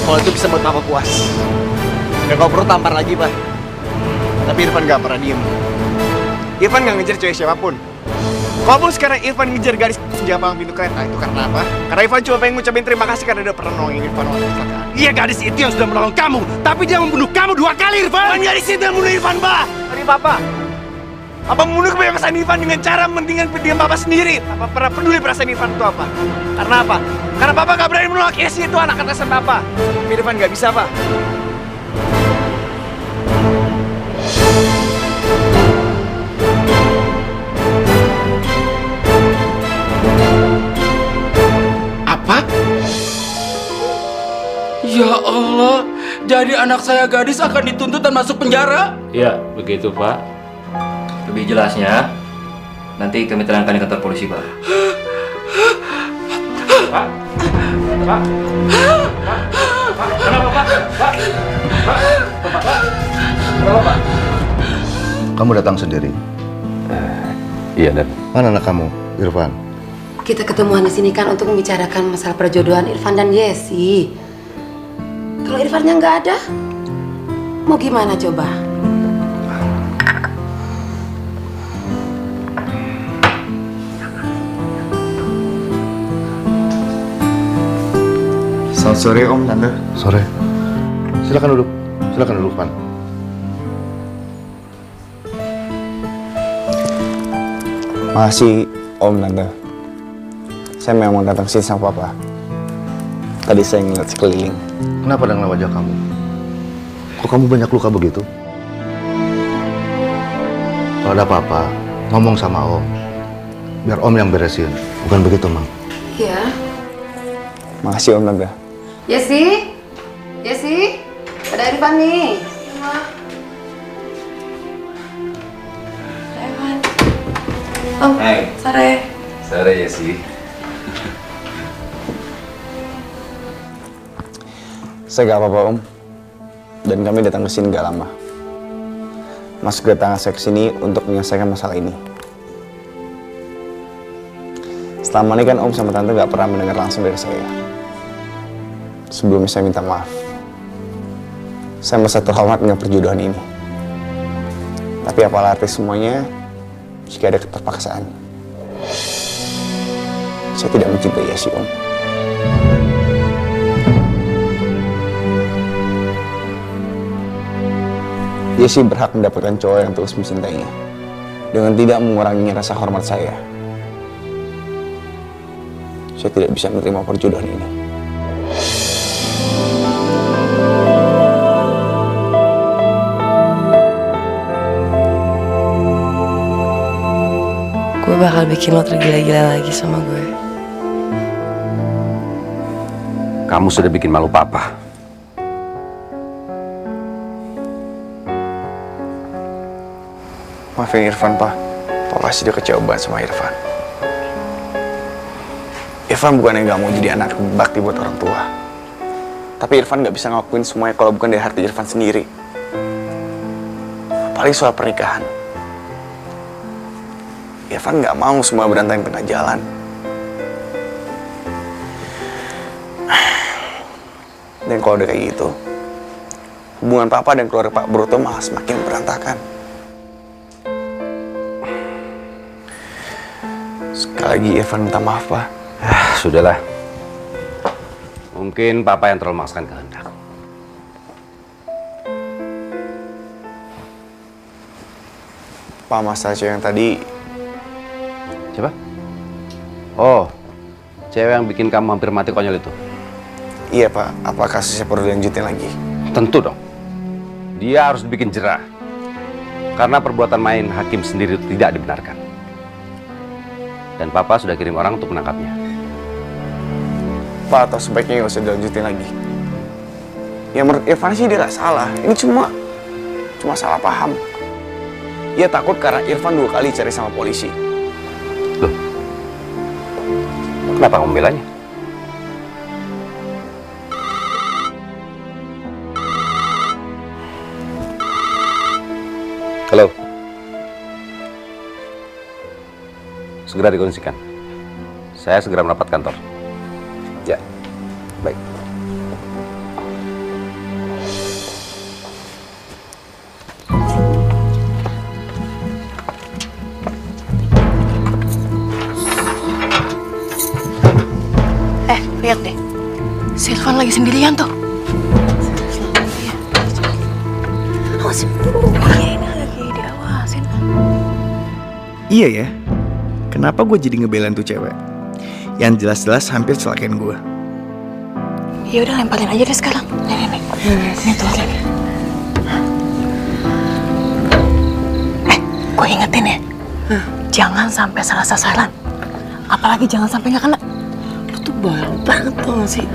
Kalau itu bisa buat Papa puas. Dan kalau perlu tampar lagi, Pak. Tapi Irfan gak pernah diem. Irfan gak ngejar cewek siapapun. Walaupun sekarang Irfan ngejar gadis penjaga pintu kereta, itu karena apa? Karena Irfan cuma pengen ngucapin terima kasih karena udah pernah nolongin Irfan waktu kecelakaan. Iya, gadis itu yang sudah menolong kamu, tapi dia membunuh kamu 2 kali, Irfan! Bukan gadis itu yang membunuh Irfan, Pak! Tadi Papa. Apa membunuh kebebasan Irfan dengan cara mendingan pendiam Papa sendiri? Apa pernah peduli perasaan Irfan itu apa? Karena apa? Karena Papa gak berani menolak Yesi itu anak atasan Papa. Tapi Irfan gak bisa, Pak. Apa? Ya Allah, jadi anak saya gadis akan dituntut dan masuk penjara? Iya, begitu Pak. Lebih jelasnya, nanti kami terangkan di kantor polisi, Pak. Pak. Pak. Pak. Kenapa Pak? Pak. Pak. Pak. Kenapa Pak? Kamu datang sendiri? Iya, Dan. Mana anak kamu, Irfan? Kita ketemuan di sini kan untuk membicarakan masalah perjodohan Irfan dan Yesi. Kalau Irfannya nggak ada, mau gimana coba? Selamat sore Om, Tante. Sore. Silakan duduk. Silakan duduk, Pan. Makasih Om, Tante. Saya memang datang sini sama Papa. Tadi saya ngeliat sekeliling. Kenapa dengan wajah kamu? Kok kamu banyak luka begitu? Kalau ada apa-apa, ngomong sama Om. Biar Om yang beresin. Bukan begitu, Mang? Iya. Makasih Om, Tante. Yesi? Yesi? Ada Irfan nih. Om, Hai. sore. Sore ya sih. Saya gak apa-apa Om. Dan kami datang ke sini gak lama. Mas kedatangan saya ke sini untuk menyelesaikan masalah ini. Selama ini kan Om sama Tante gak pernah mendengar langsung dari saya. Sebelumnya saya minta maaf. Saya merasa terhormat dengan perjodohan ini. Tapi apalah arti semuanya jika ada keterpaksaan. Saya tidak mencintai Yesi, Om. Yesi berhak mendapatkan cowok yang terus mencintainya dengan tidak mengurangi rasa hormat saya. Saya tidak bisa menerima perjodohan ini. Gue bakal bikin lo tergila-gila lagi sama gue. Kamu sudah bikin malu Papa. Maafin Irfan, Pak. Papa pasti udah kecewa banget sama Irfan. Irfan bukannya gak mau jadi anak bakti buat orang tua. Tapi Irfan gak bisa ngelakuin semuanya kalau bukan dari hati Irfan sendiri. Apalagi soal pernikahan. Irfan gak mau semua berantakan tengah jalan. Dan kalau udah kayak gitu, hubungan Papa dan keluarga Pak Broto malah semakin berantakan. Sekali lagi Irfan minta maaf, Pak. Sudahlah. Mungkin Papa yang terlalu memaksakan kehendak. Pak, masalah cewek yang tadi. Siapa? Oh, cewek yang bikin kamu hampir mati konyol itu. Iya, Pak. Apa kasusnya perlu dilanjutin lagi? Tentu dong. Dia harus dibikin jerah. Karena perbuatan main hakim sendiri itu tidak dibenarkan. Dan Papa sudah kirim orang untuk menangkapnya. Pak, atau sebaiknya nggak usah dilanjutin lagi. Ya menurut Irfan sih dia nggak salah. Ini cuma salah paham. Ia takut karena Irfan 2 kali cari sama polisi. Loh, kenapa kamu belanya? Halo. Segera dikondisikan. Saya segera merapat kantor. Ya, baik. Lihat deh, si Irfan lagi sendirian tuh. Awasin dulu, ini lagi diawasin. Iya ya, kenapa gue jadi ngebelain tuh cewek? Yang jelas-jelas hampir celakain gue. Ya udah lemparin aja deh sekarang. Nih. Ini tuh lagi. Gue ingetin ya, jangan sampai salah sasaran. Apalagi jangan sampai nggak kena. Lu tuh bawel banget tuh gak sih?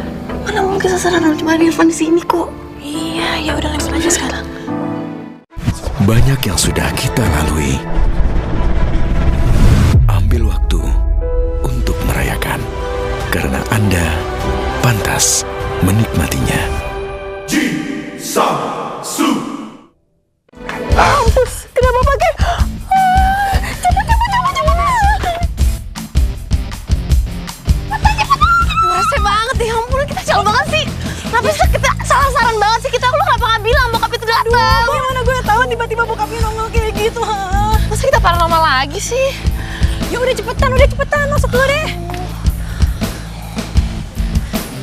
Mana mungkin sasaran cuma ada Irfan di sini kok. Iya, ya udah lempar aja sekarang. Banyak yang sudah kita lalui. Ambil waktu untuk merayakan, karena Anda pantas menikmatinya. Ji Sang Su. Mampus, kenapa pakai? Cepet. Merasa banget ya ampun, kita jauh banget sih. Kenapa sih kita salah-saran banget sih kita? Lu kenapa nggak bilang bokap itu datang? Gimana gue tahu tiba-tiba bokapnya nongol kayak gitu, ha? Masa kita paranormal lagi sih? Ya udah cepetan, masuk dulu deh.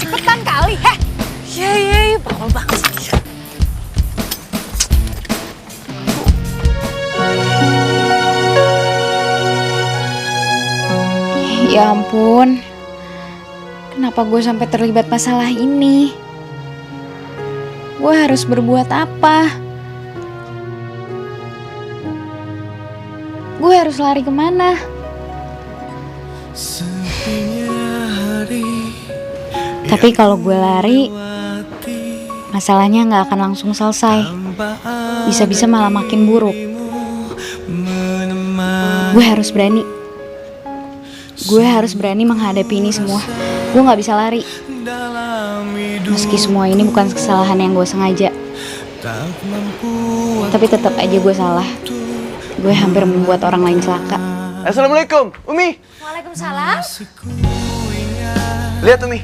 Cepetan kali, heh. Iya, bawel banget sih dia. Ya ampun, kenapa gue sampai terlibat masalah ini? Gue harus berbuat apa? Gue harus lari kemana? Tapi kalau gue lari, masalahnya nggak akan langsung selesai. Bisa-bisa malah makin buruk. Gue harus berani. Gue harus berani menghadapi ini semua. Gue gak bisa lari. Meski semua ini bukan kesalahan yang gue sengaja, tapi tetap aja gue salah. Gue hampir membuat orang lain celaka. Assalamualaikum, Umi. Waalaikumsalam. Lihat Umi.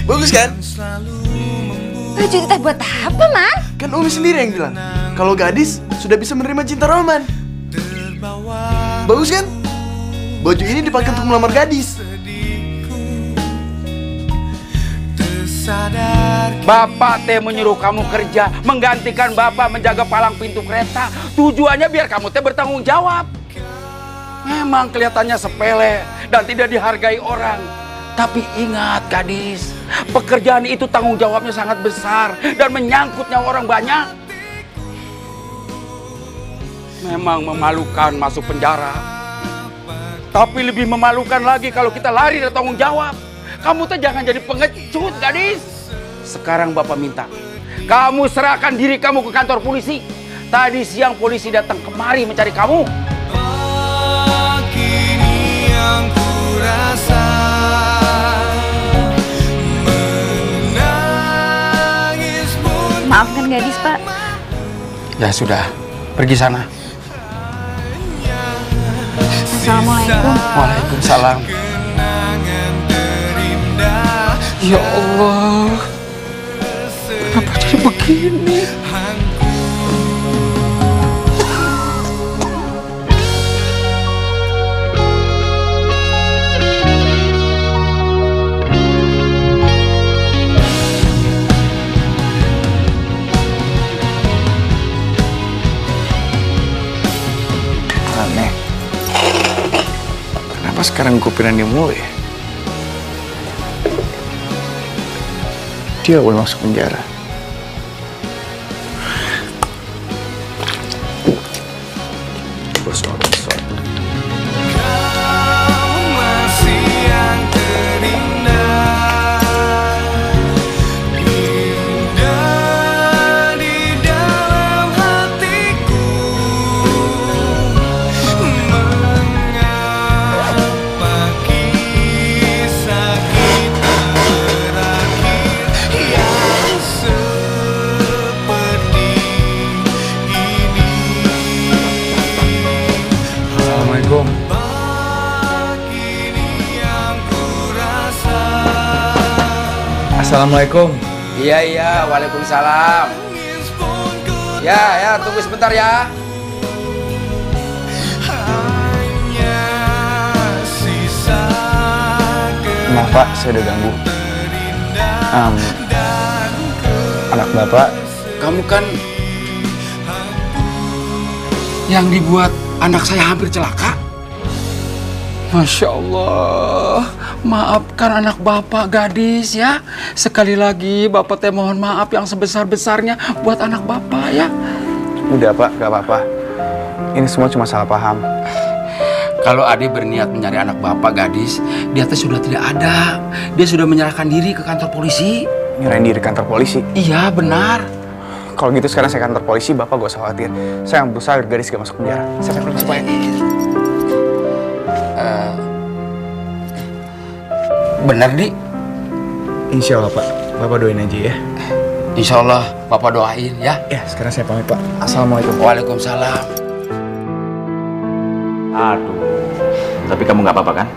Bagus kan? Baju kita buat apa, Man? Kan Umi sendiri yang bilang kalau gadis sudah bisa menerima cinta roman. Bagus kan? Baju ini dipakai untuk melamar gadis. Bapak teh menyuruh kamu kerja, menggantikan bapak menjaga palang pintu kereta. Tujuannya biar kamu teh bertanggung jawab. Memang kelihatannya sepele dan tidak dihargai orang. Tapi ingat gadis, pekerjaan itu tanggung jawabnya sangat besar dan menyangkut nyawa orang banyak. Memang memalukan masuk penjara. Tapi lebih memalukan lagi kalau kita lari dari tanggung jawab. Kamu tuh jangan jadi pengecut, gadis. Sekarang bapak minta kamu serahkan diri kamu ke kantor polisi. Tadi siang polisi datang kemari mencari kamu. Kini yang kurasa menangis pun. Maafkan gadis, Pak. Ya sudah, pergi sana. Assalamualaikum. Waalaikumsalam. Ya Allah, kenapa jadi begini? Aneh. Kenapa sekarang gue pindahin mulu ya? Dia boleh masuk penjara. Bos. Assalamualaikum. Iya, waalaikumsalam. Ya, tunggu sebentar ya. Maaf Pak, saya udah ganggu. Anak Bapak. Kamu kan yang dibuat anak saya hampir celaka. Masya Allah, maafkan anak bapak gadis ya. Sekali lagi bapak teh mohon maaf yang sebesar-besarnya buat anak bapak ya. Udah Pak, gak apa-apa. Ini semua cuma salah paham. Kalau Ade berniat mencari anak bapak gadis, dia teh sudah tidak ada. Dia sudah menyerahkan diri ke kantor polisi. Nyerahin diri kantor polisi? Iya, benar. Kalau gitu sekarang saya kantor polisi, bapak gak usah khawatir. Saya yang berusaha agar gadis gak masuk penjara. Saya permisi Pak. Benar, Di? Insya Allah, Pak. Bapak doain aja ya. Insya Allah, Bapak doain ya. Ya, sekarang saya pamit, Pak. Assalamualaikum. Waalaikumsalam. Aduh, tapi kamu nggak apa-apa kan?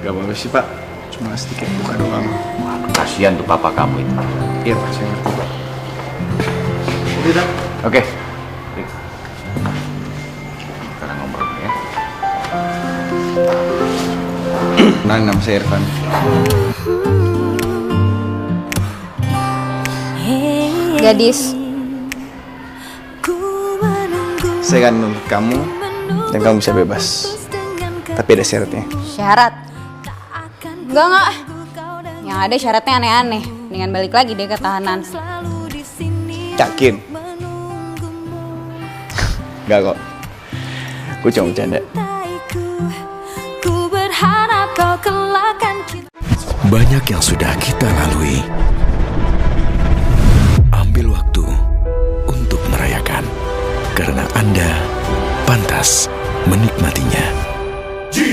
Gak apa-apa sih, Pak. Cuma sedikit buka doang. Kasihan tuh papa kamu itu. Iya, Pak. Saya ngerti, Pak. Udah. Oke. Sekarang ngobrol ya. Kenalin, nama saya Irfan. Gadis. Saya akan nuntut kamu dan kamu bisa bebas. Tapi ada syaratnya. Syarat? Enggak. Yang ada syaratnya aneh-aneh. Mendingan balik lagi deh ke tahanan. Yakin? Enggak kok. Gue cuma bercanda. Banyak yang sudah kita lalui. Ambil waktu untuk merayakan. Karena Anda pantas menikmatinya. Ji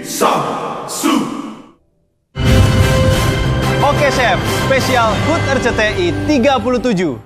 Sang Su. Oke Chef, spesial HUT RCTI 37.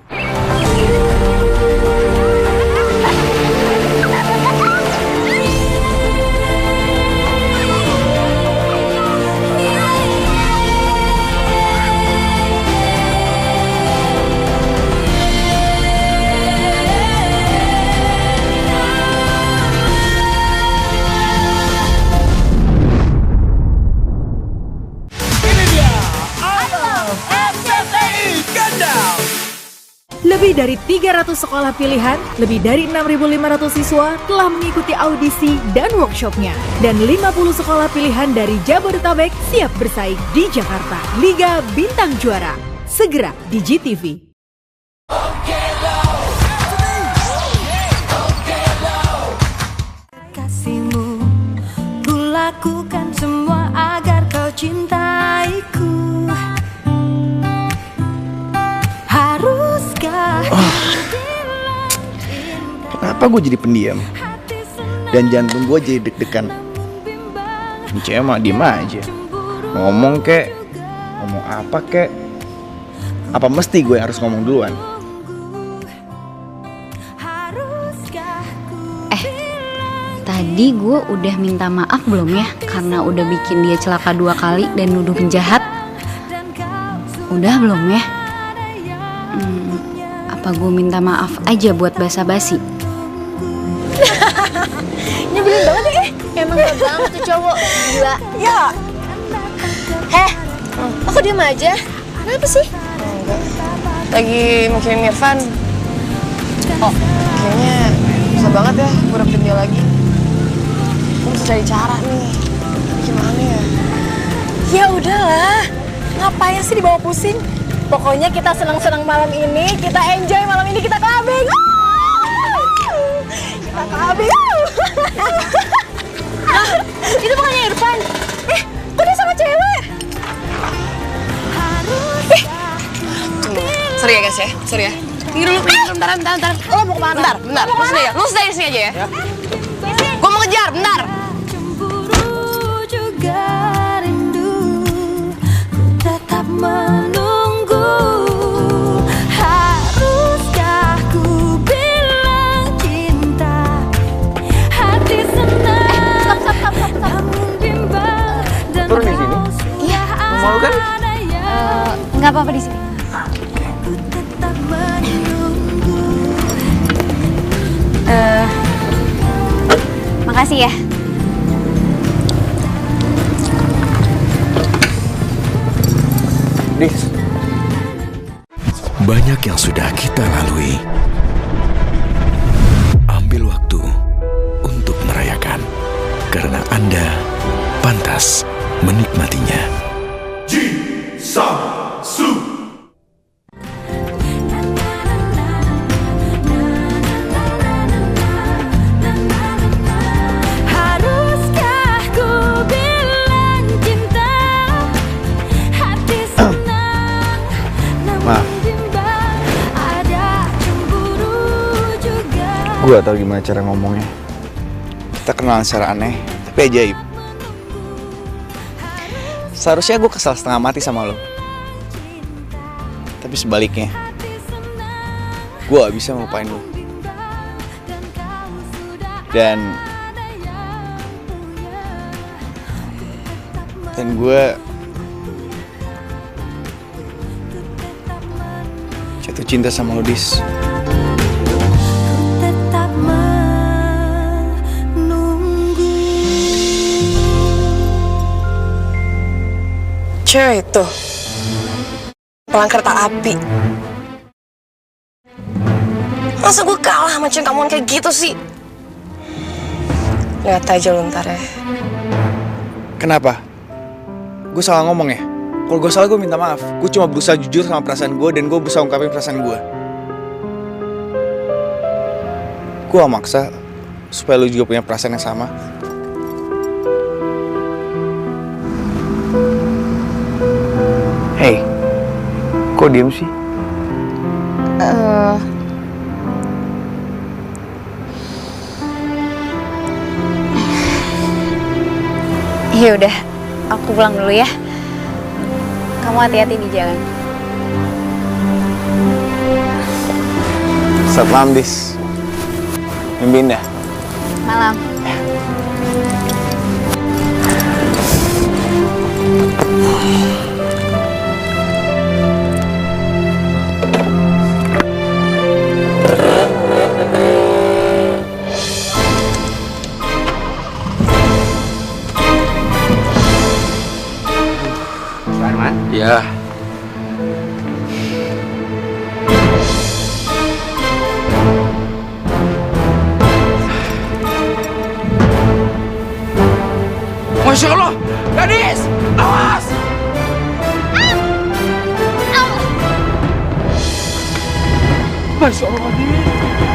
Lebih dari 300 sekolah pilihan, lebih dari 6.500 siswa telah mengikuti audisi dan workshopnya. Dan 50 sekolah pilihan dari Jabodetabek siap bersaing di Jakarta. Liga Bintang Juara. Segera di GTV. Kasihmu, ku lakukan semua agar kau cintaiku. Kenapa gue jadi pendiam? Dan jantung gue jadi deg-degan. Ini cewek mah diem aja. Ngomong kek, ngomong apa kek. Apa mesti gue harus ngomong duluan? Tadi gue udah minta maaf belum ya? Karena udah bikin dia celaka 2 kali dan nuduh penjahat. Udah belum ya? Apa gue minta maaf aja buat basa-basi? Nyebelin banget ya. Emang gak banget tuh cowok. Gila. Ya. Aku diem aja. Kenapa sih? Enggak. Lagi mikirin Irfan. Oh, kayaknya bisa banget ya gue dapetin dia lagi. Gue mesti cari cara nih. Gimana ya? Ya udahlah. Ngapain sih dibawa pusing? Pokoknya kita senang-senang malam ini, kita enjoy malam ini, kita clubbing. Kita clubbing. Itu bukannya Irfan. Kok dia sama cewek? Sorry ya guys ya, sorry ya. Tunggu dulu, bentar. Lo mau kemana? Bentar. Lu stay di sini aja ya. Gue mau ngejar, bentar. Cemburu juga rindu, ku tetap menunggu. Haruskah ku bilang cinta? Hati senang, namun bimbang dan Turun di sini? Iya. Mau kan? Nggak apa-apa di sini. Makasih ya. Banyak yang sudah kita lalui. Ambil waktu untuk merayakan. Karena Anda pantas menikmatinya. Ji Sang Su. Haruskah ku bilang cinta? Hati senang, Maaf, bimbang, ada cemburu juga. gue tau gimana cara ngomongnya. Kita kenalan secara aneh, tapi ajaib. Seharusnya gue kesal setengah mati sama lo. Tapi sebaliknya, gue gak bisa melupain lo. Dan gue jatuh cinta sama lo, Dis. Tetap menunggu. Cewek itu pelang kereta api. Masa gue kalah sama cewek kamuan kayak gitu sih? Lihat aja lu ntar ya. Kenapa? Gue salah ngomong ya? Kalau gue salah gue minta maaf. Gue cuma berusaha jujur sama perasaan gue dan gue berusaha ungkapin perasaan gue. Gue gak maksa supaya lu juga punya perasaan yang sama. Hey, kok diem sih? Ya udah, aku pulang dulu ya. Kamu hati-hati di jalan. Selamat malam, Dis. Mimpi indah. Malam. Arman? Ya. Masya Allah, gadis, awas! Masya Allah,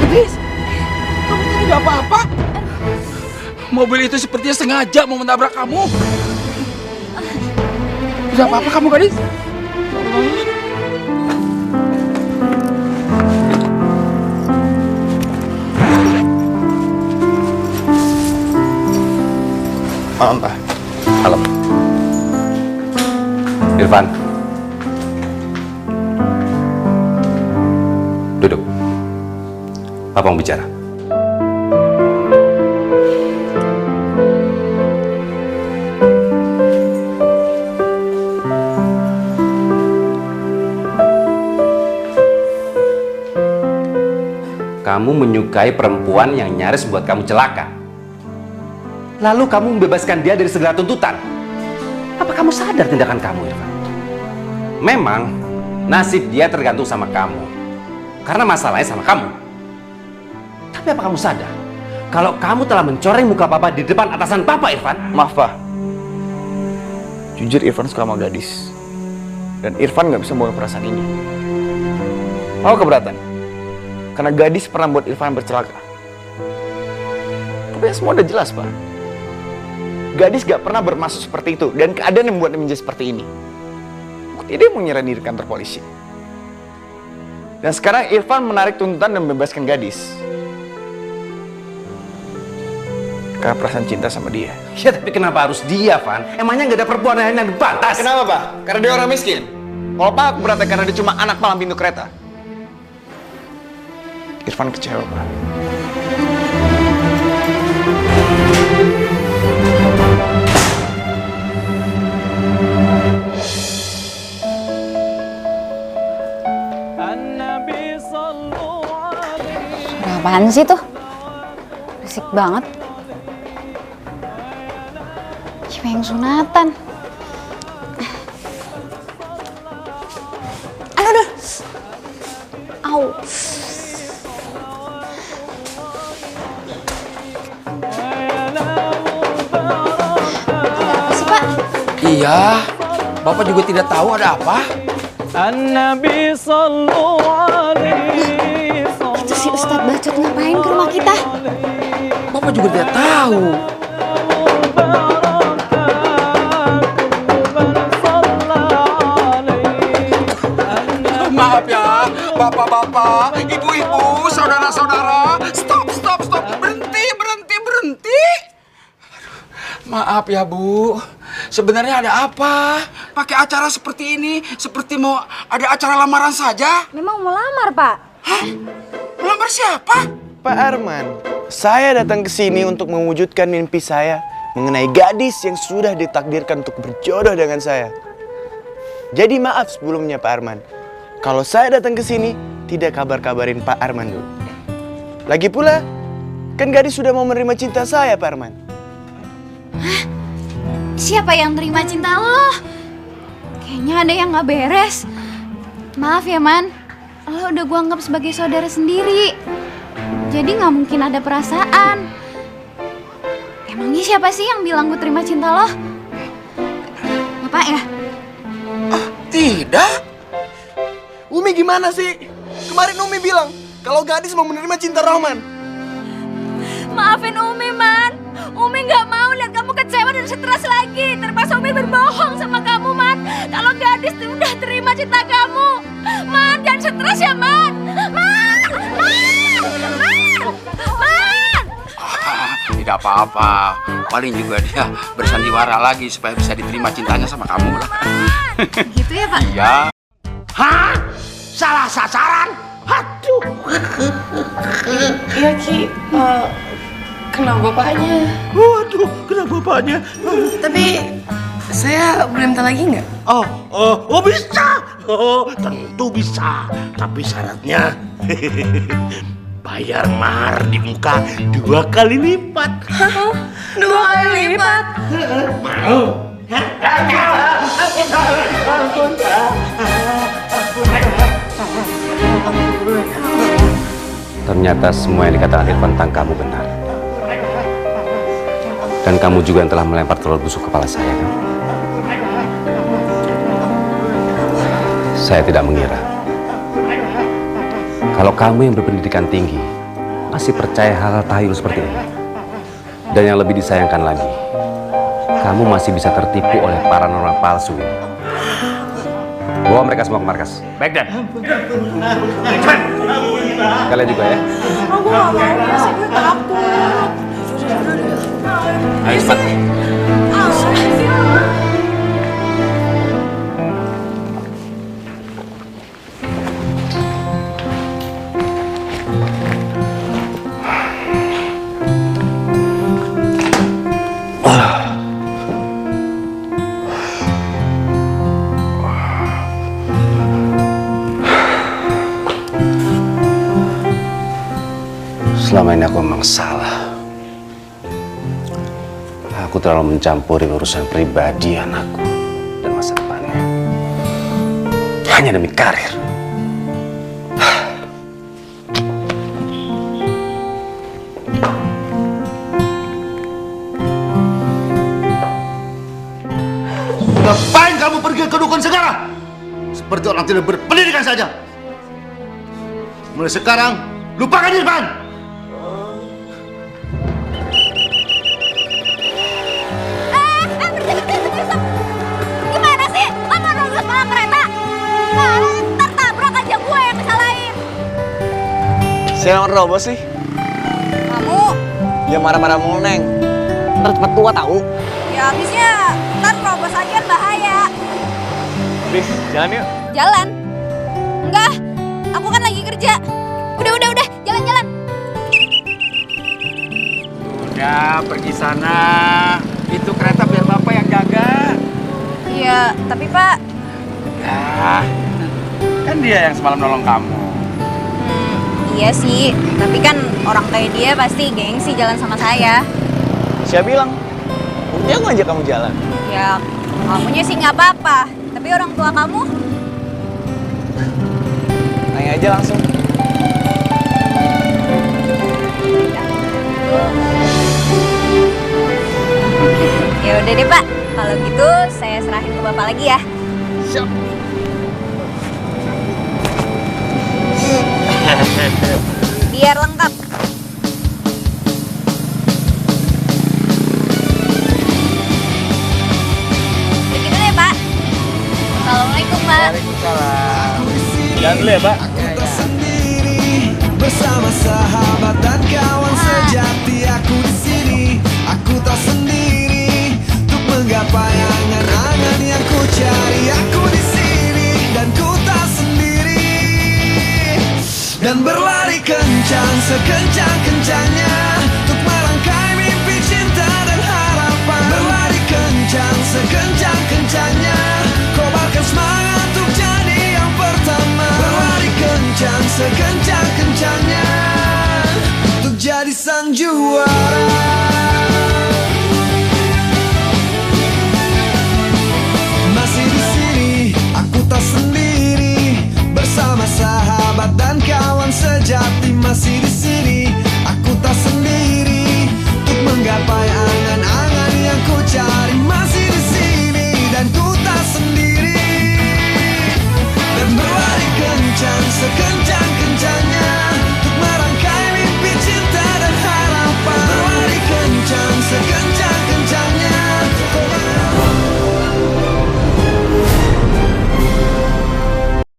gadis, kamu tidak apa-apa? Mobil itu sepertinya sengaja mau menabrak kamu. Tidak apa-apa kamu, gadis? Malam, Pak. Halo. Irfan. Duduk. Papa mau bicara. Kamu menyukai perempuan yang nyaris buat kamu celaka. Lalu kamu membebaskan dia dari segala tuntutan. Apa kamu sadar tindakan kamu, Irfan? Memang nasib dia tergantung sama kamu, karena masalahnya sama kamu. Tapi apa kamu sadar kalau kamu telah mencoreng muka Papa di depan atasan Papa, Irfan? Maaf, Pak. Jujur Irfan suka sama gadis. Dan Irfan gak bisa membawa perasaan ini. Mau keberatan? Karena gadis pernah buat Irfan bercelaka. Tapi semua udah jelas, Pak. Gadis gak pernah bermaksud seperti itu. Dan keadaan yang membuatnya menjadi seperti ini. Bukti dia mau nyerah diri kantor polisi. Dan sekarang Irfan menarik tuntutan dan membebaskan gadis. Karena perasaan cinta sama dia. Ya tapi kenapa harus dia, Van? Emangnya gak ada perempuan lain yang pantas? Kenapa, Pak? Karena dia orang miskin. Kalau Pak keberatan karena dia cuma anak palang pintu kereta. Irfan kecewa, Pak. Apaan sih tuh? Berisik banget. Cewek yang sunatan. Aduh. Au. Apa sih, Pak? Iya, Bapak juga tidak tahu ada apa. An-Nabi sallallahu alaihi. Itu si Ustadz Bacot ngapain ke rumah kita? Bapak juga tidak tahu. Maaf ya, bapak-bapak, ibu-ibu, saudara-saudara. Stop. Berhenti. Maaf ya, Bu. Sebenarnya ada apa? Pakai acara seperti ini, seperti mau ada acara lamaran saja. Memang mau lamar, Pak. Hah? Melamar siapa? Pak Arman, saya datang ke sini untuk mewujudkan mimpi saya mengenai gadis yang sudah ditakdirkan untuk berjodoh dengan saya. Jadi maaf sebelumnya Pak Arman, kalau saya datang ke sini tidak kabar-kabarin Pak Arman dulu. Lagi pula, kan gadis sudah mau menerima cinta saya, Pak Arman. Hah? Siapa yang terima cinta lo? Kayaknya ada yang gak beres. Maaf ya, Man. Lo udah gue anggap sebagai saudara sendiri. Jadi gak mungkin ada perasaan. Emangnya siapa sih yang bilang gue terima cinta lo? Bapak ya? Tidak. Umi gimana sih? Kemarin Umi bilang kalau gadis mau menerima cinta Rohman. Maafin Umi, Man. Umi nggak mau lihat kamu kecewa dan stres lagi. Terpaksa Umi berbohong sama kamu, Man. Kalau gadis tuh udah terima cinta kamu. Man, jangan stres ya, Man. Man! Tidak apa-apa. Paling juga dia bersandiwara lagi supaya bisa diterima cintanya sama kamu lah. Gitu ya, Pak? Iya. Hah? Salah sasaran? Aduh. Iya, Ki. Kena bapaknya. Waduh, kena bapaknya. Tapi saya boleh minta lagi nggak? Oh bisa. Oh, tentu bisa. Tapi syaratnya bayar mahar di muka 2 kali lipat. Hah? 2 kali lipat? Mau? Ternyata semua yang dikatakan Irfan tentang kamu benar. Dan kamu juga yang telah melempar telur busuk kepala saya, kan? Saya tidak mengira kalau kamu yang berpendidikan tinggi masih percaya hal-hal tahayul seperti ini. Dan yang lebih disayangkan lagi, kamu masih bisa tertipu oleh paranormal palsu ini. Bawa mereka semua ke markas. Baik, Dan. Kalian juga ya. Aku nggak mau, masih gue takut. Ayo cepat. Selama ini aku memang salah. Aku terlalu mencampuri urusan pribadi anakku dan masa depannya. Hanya demi karir. Ngapain kamu pergi ke dukun segala? Seperti orang tidak berpendidikan saja. Mulai sekarang, lupakan Irfan. Gimana sih? Lo mau nunggu sekolah kereta? Nah, ntar tabrak aja gue yang kesalahin. Siapa yang nerobos sih? Kamu? Ya marah-marah mulu, Neng. Ntar cepet tua tahu. Ya habisnya ntar nerobos aja bahaya. Bis, jalan yuk. Jalan? Enggak, aku kan lagi kerja. Udah, jalan-jalan. Udah, pergi sana. Itu kereta biar Bapak yang jaga. Iya, tapi Pak. Ya, kan dia yang semalam nolong kamu. Iya sih, tapi kan orang kayak dia pasti gengsi jalan sama saya. Siapa bilang? Buktinya aku ngajak kamu jalan. Ya, kamunya sih nggak apa-apa. Tapi orang tua kamu? Tanya aja langsung. Ya udah deh Pak, kalau gitu saya serahin ke Bapak lagi ya. Siap. Biar lengkap. Begitu deh Pak. Assalamualaikum Pak. Waalaikumsalam. Jangan dulu ya Pak. Bersama sahabat dan kawan sejati aku di sini. Aku tak sendiri untuk menggapai angan-angan yang ku cari. Aku di sini dan ku tak sendiri dan berlari kencang sekencang-kencangnya.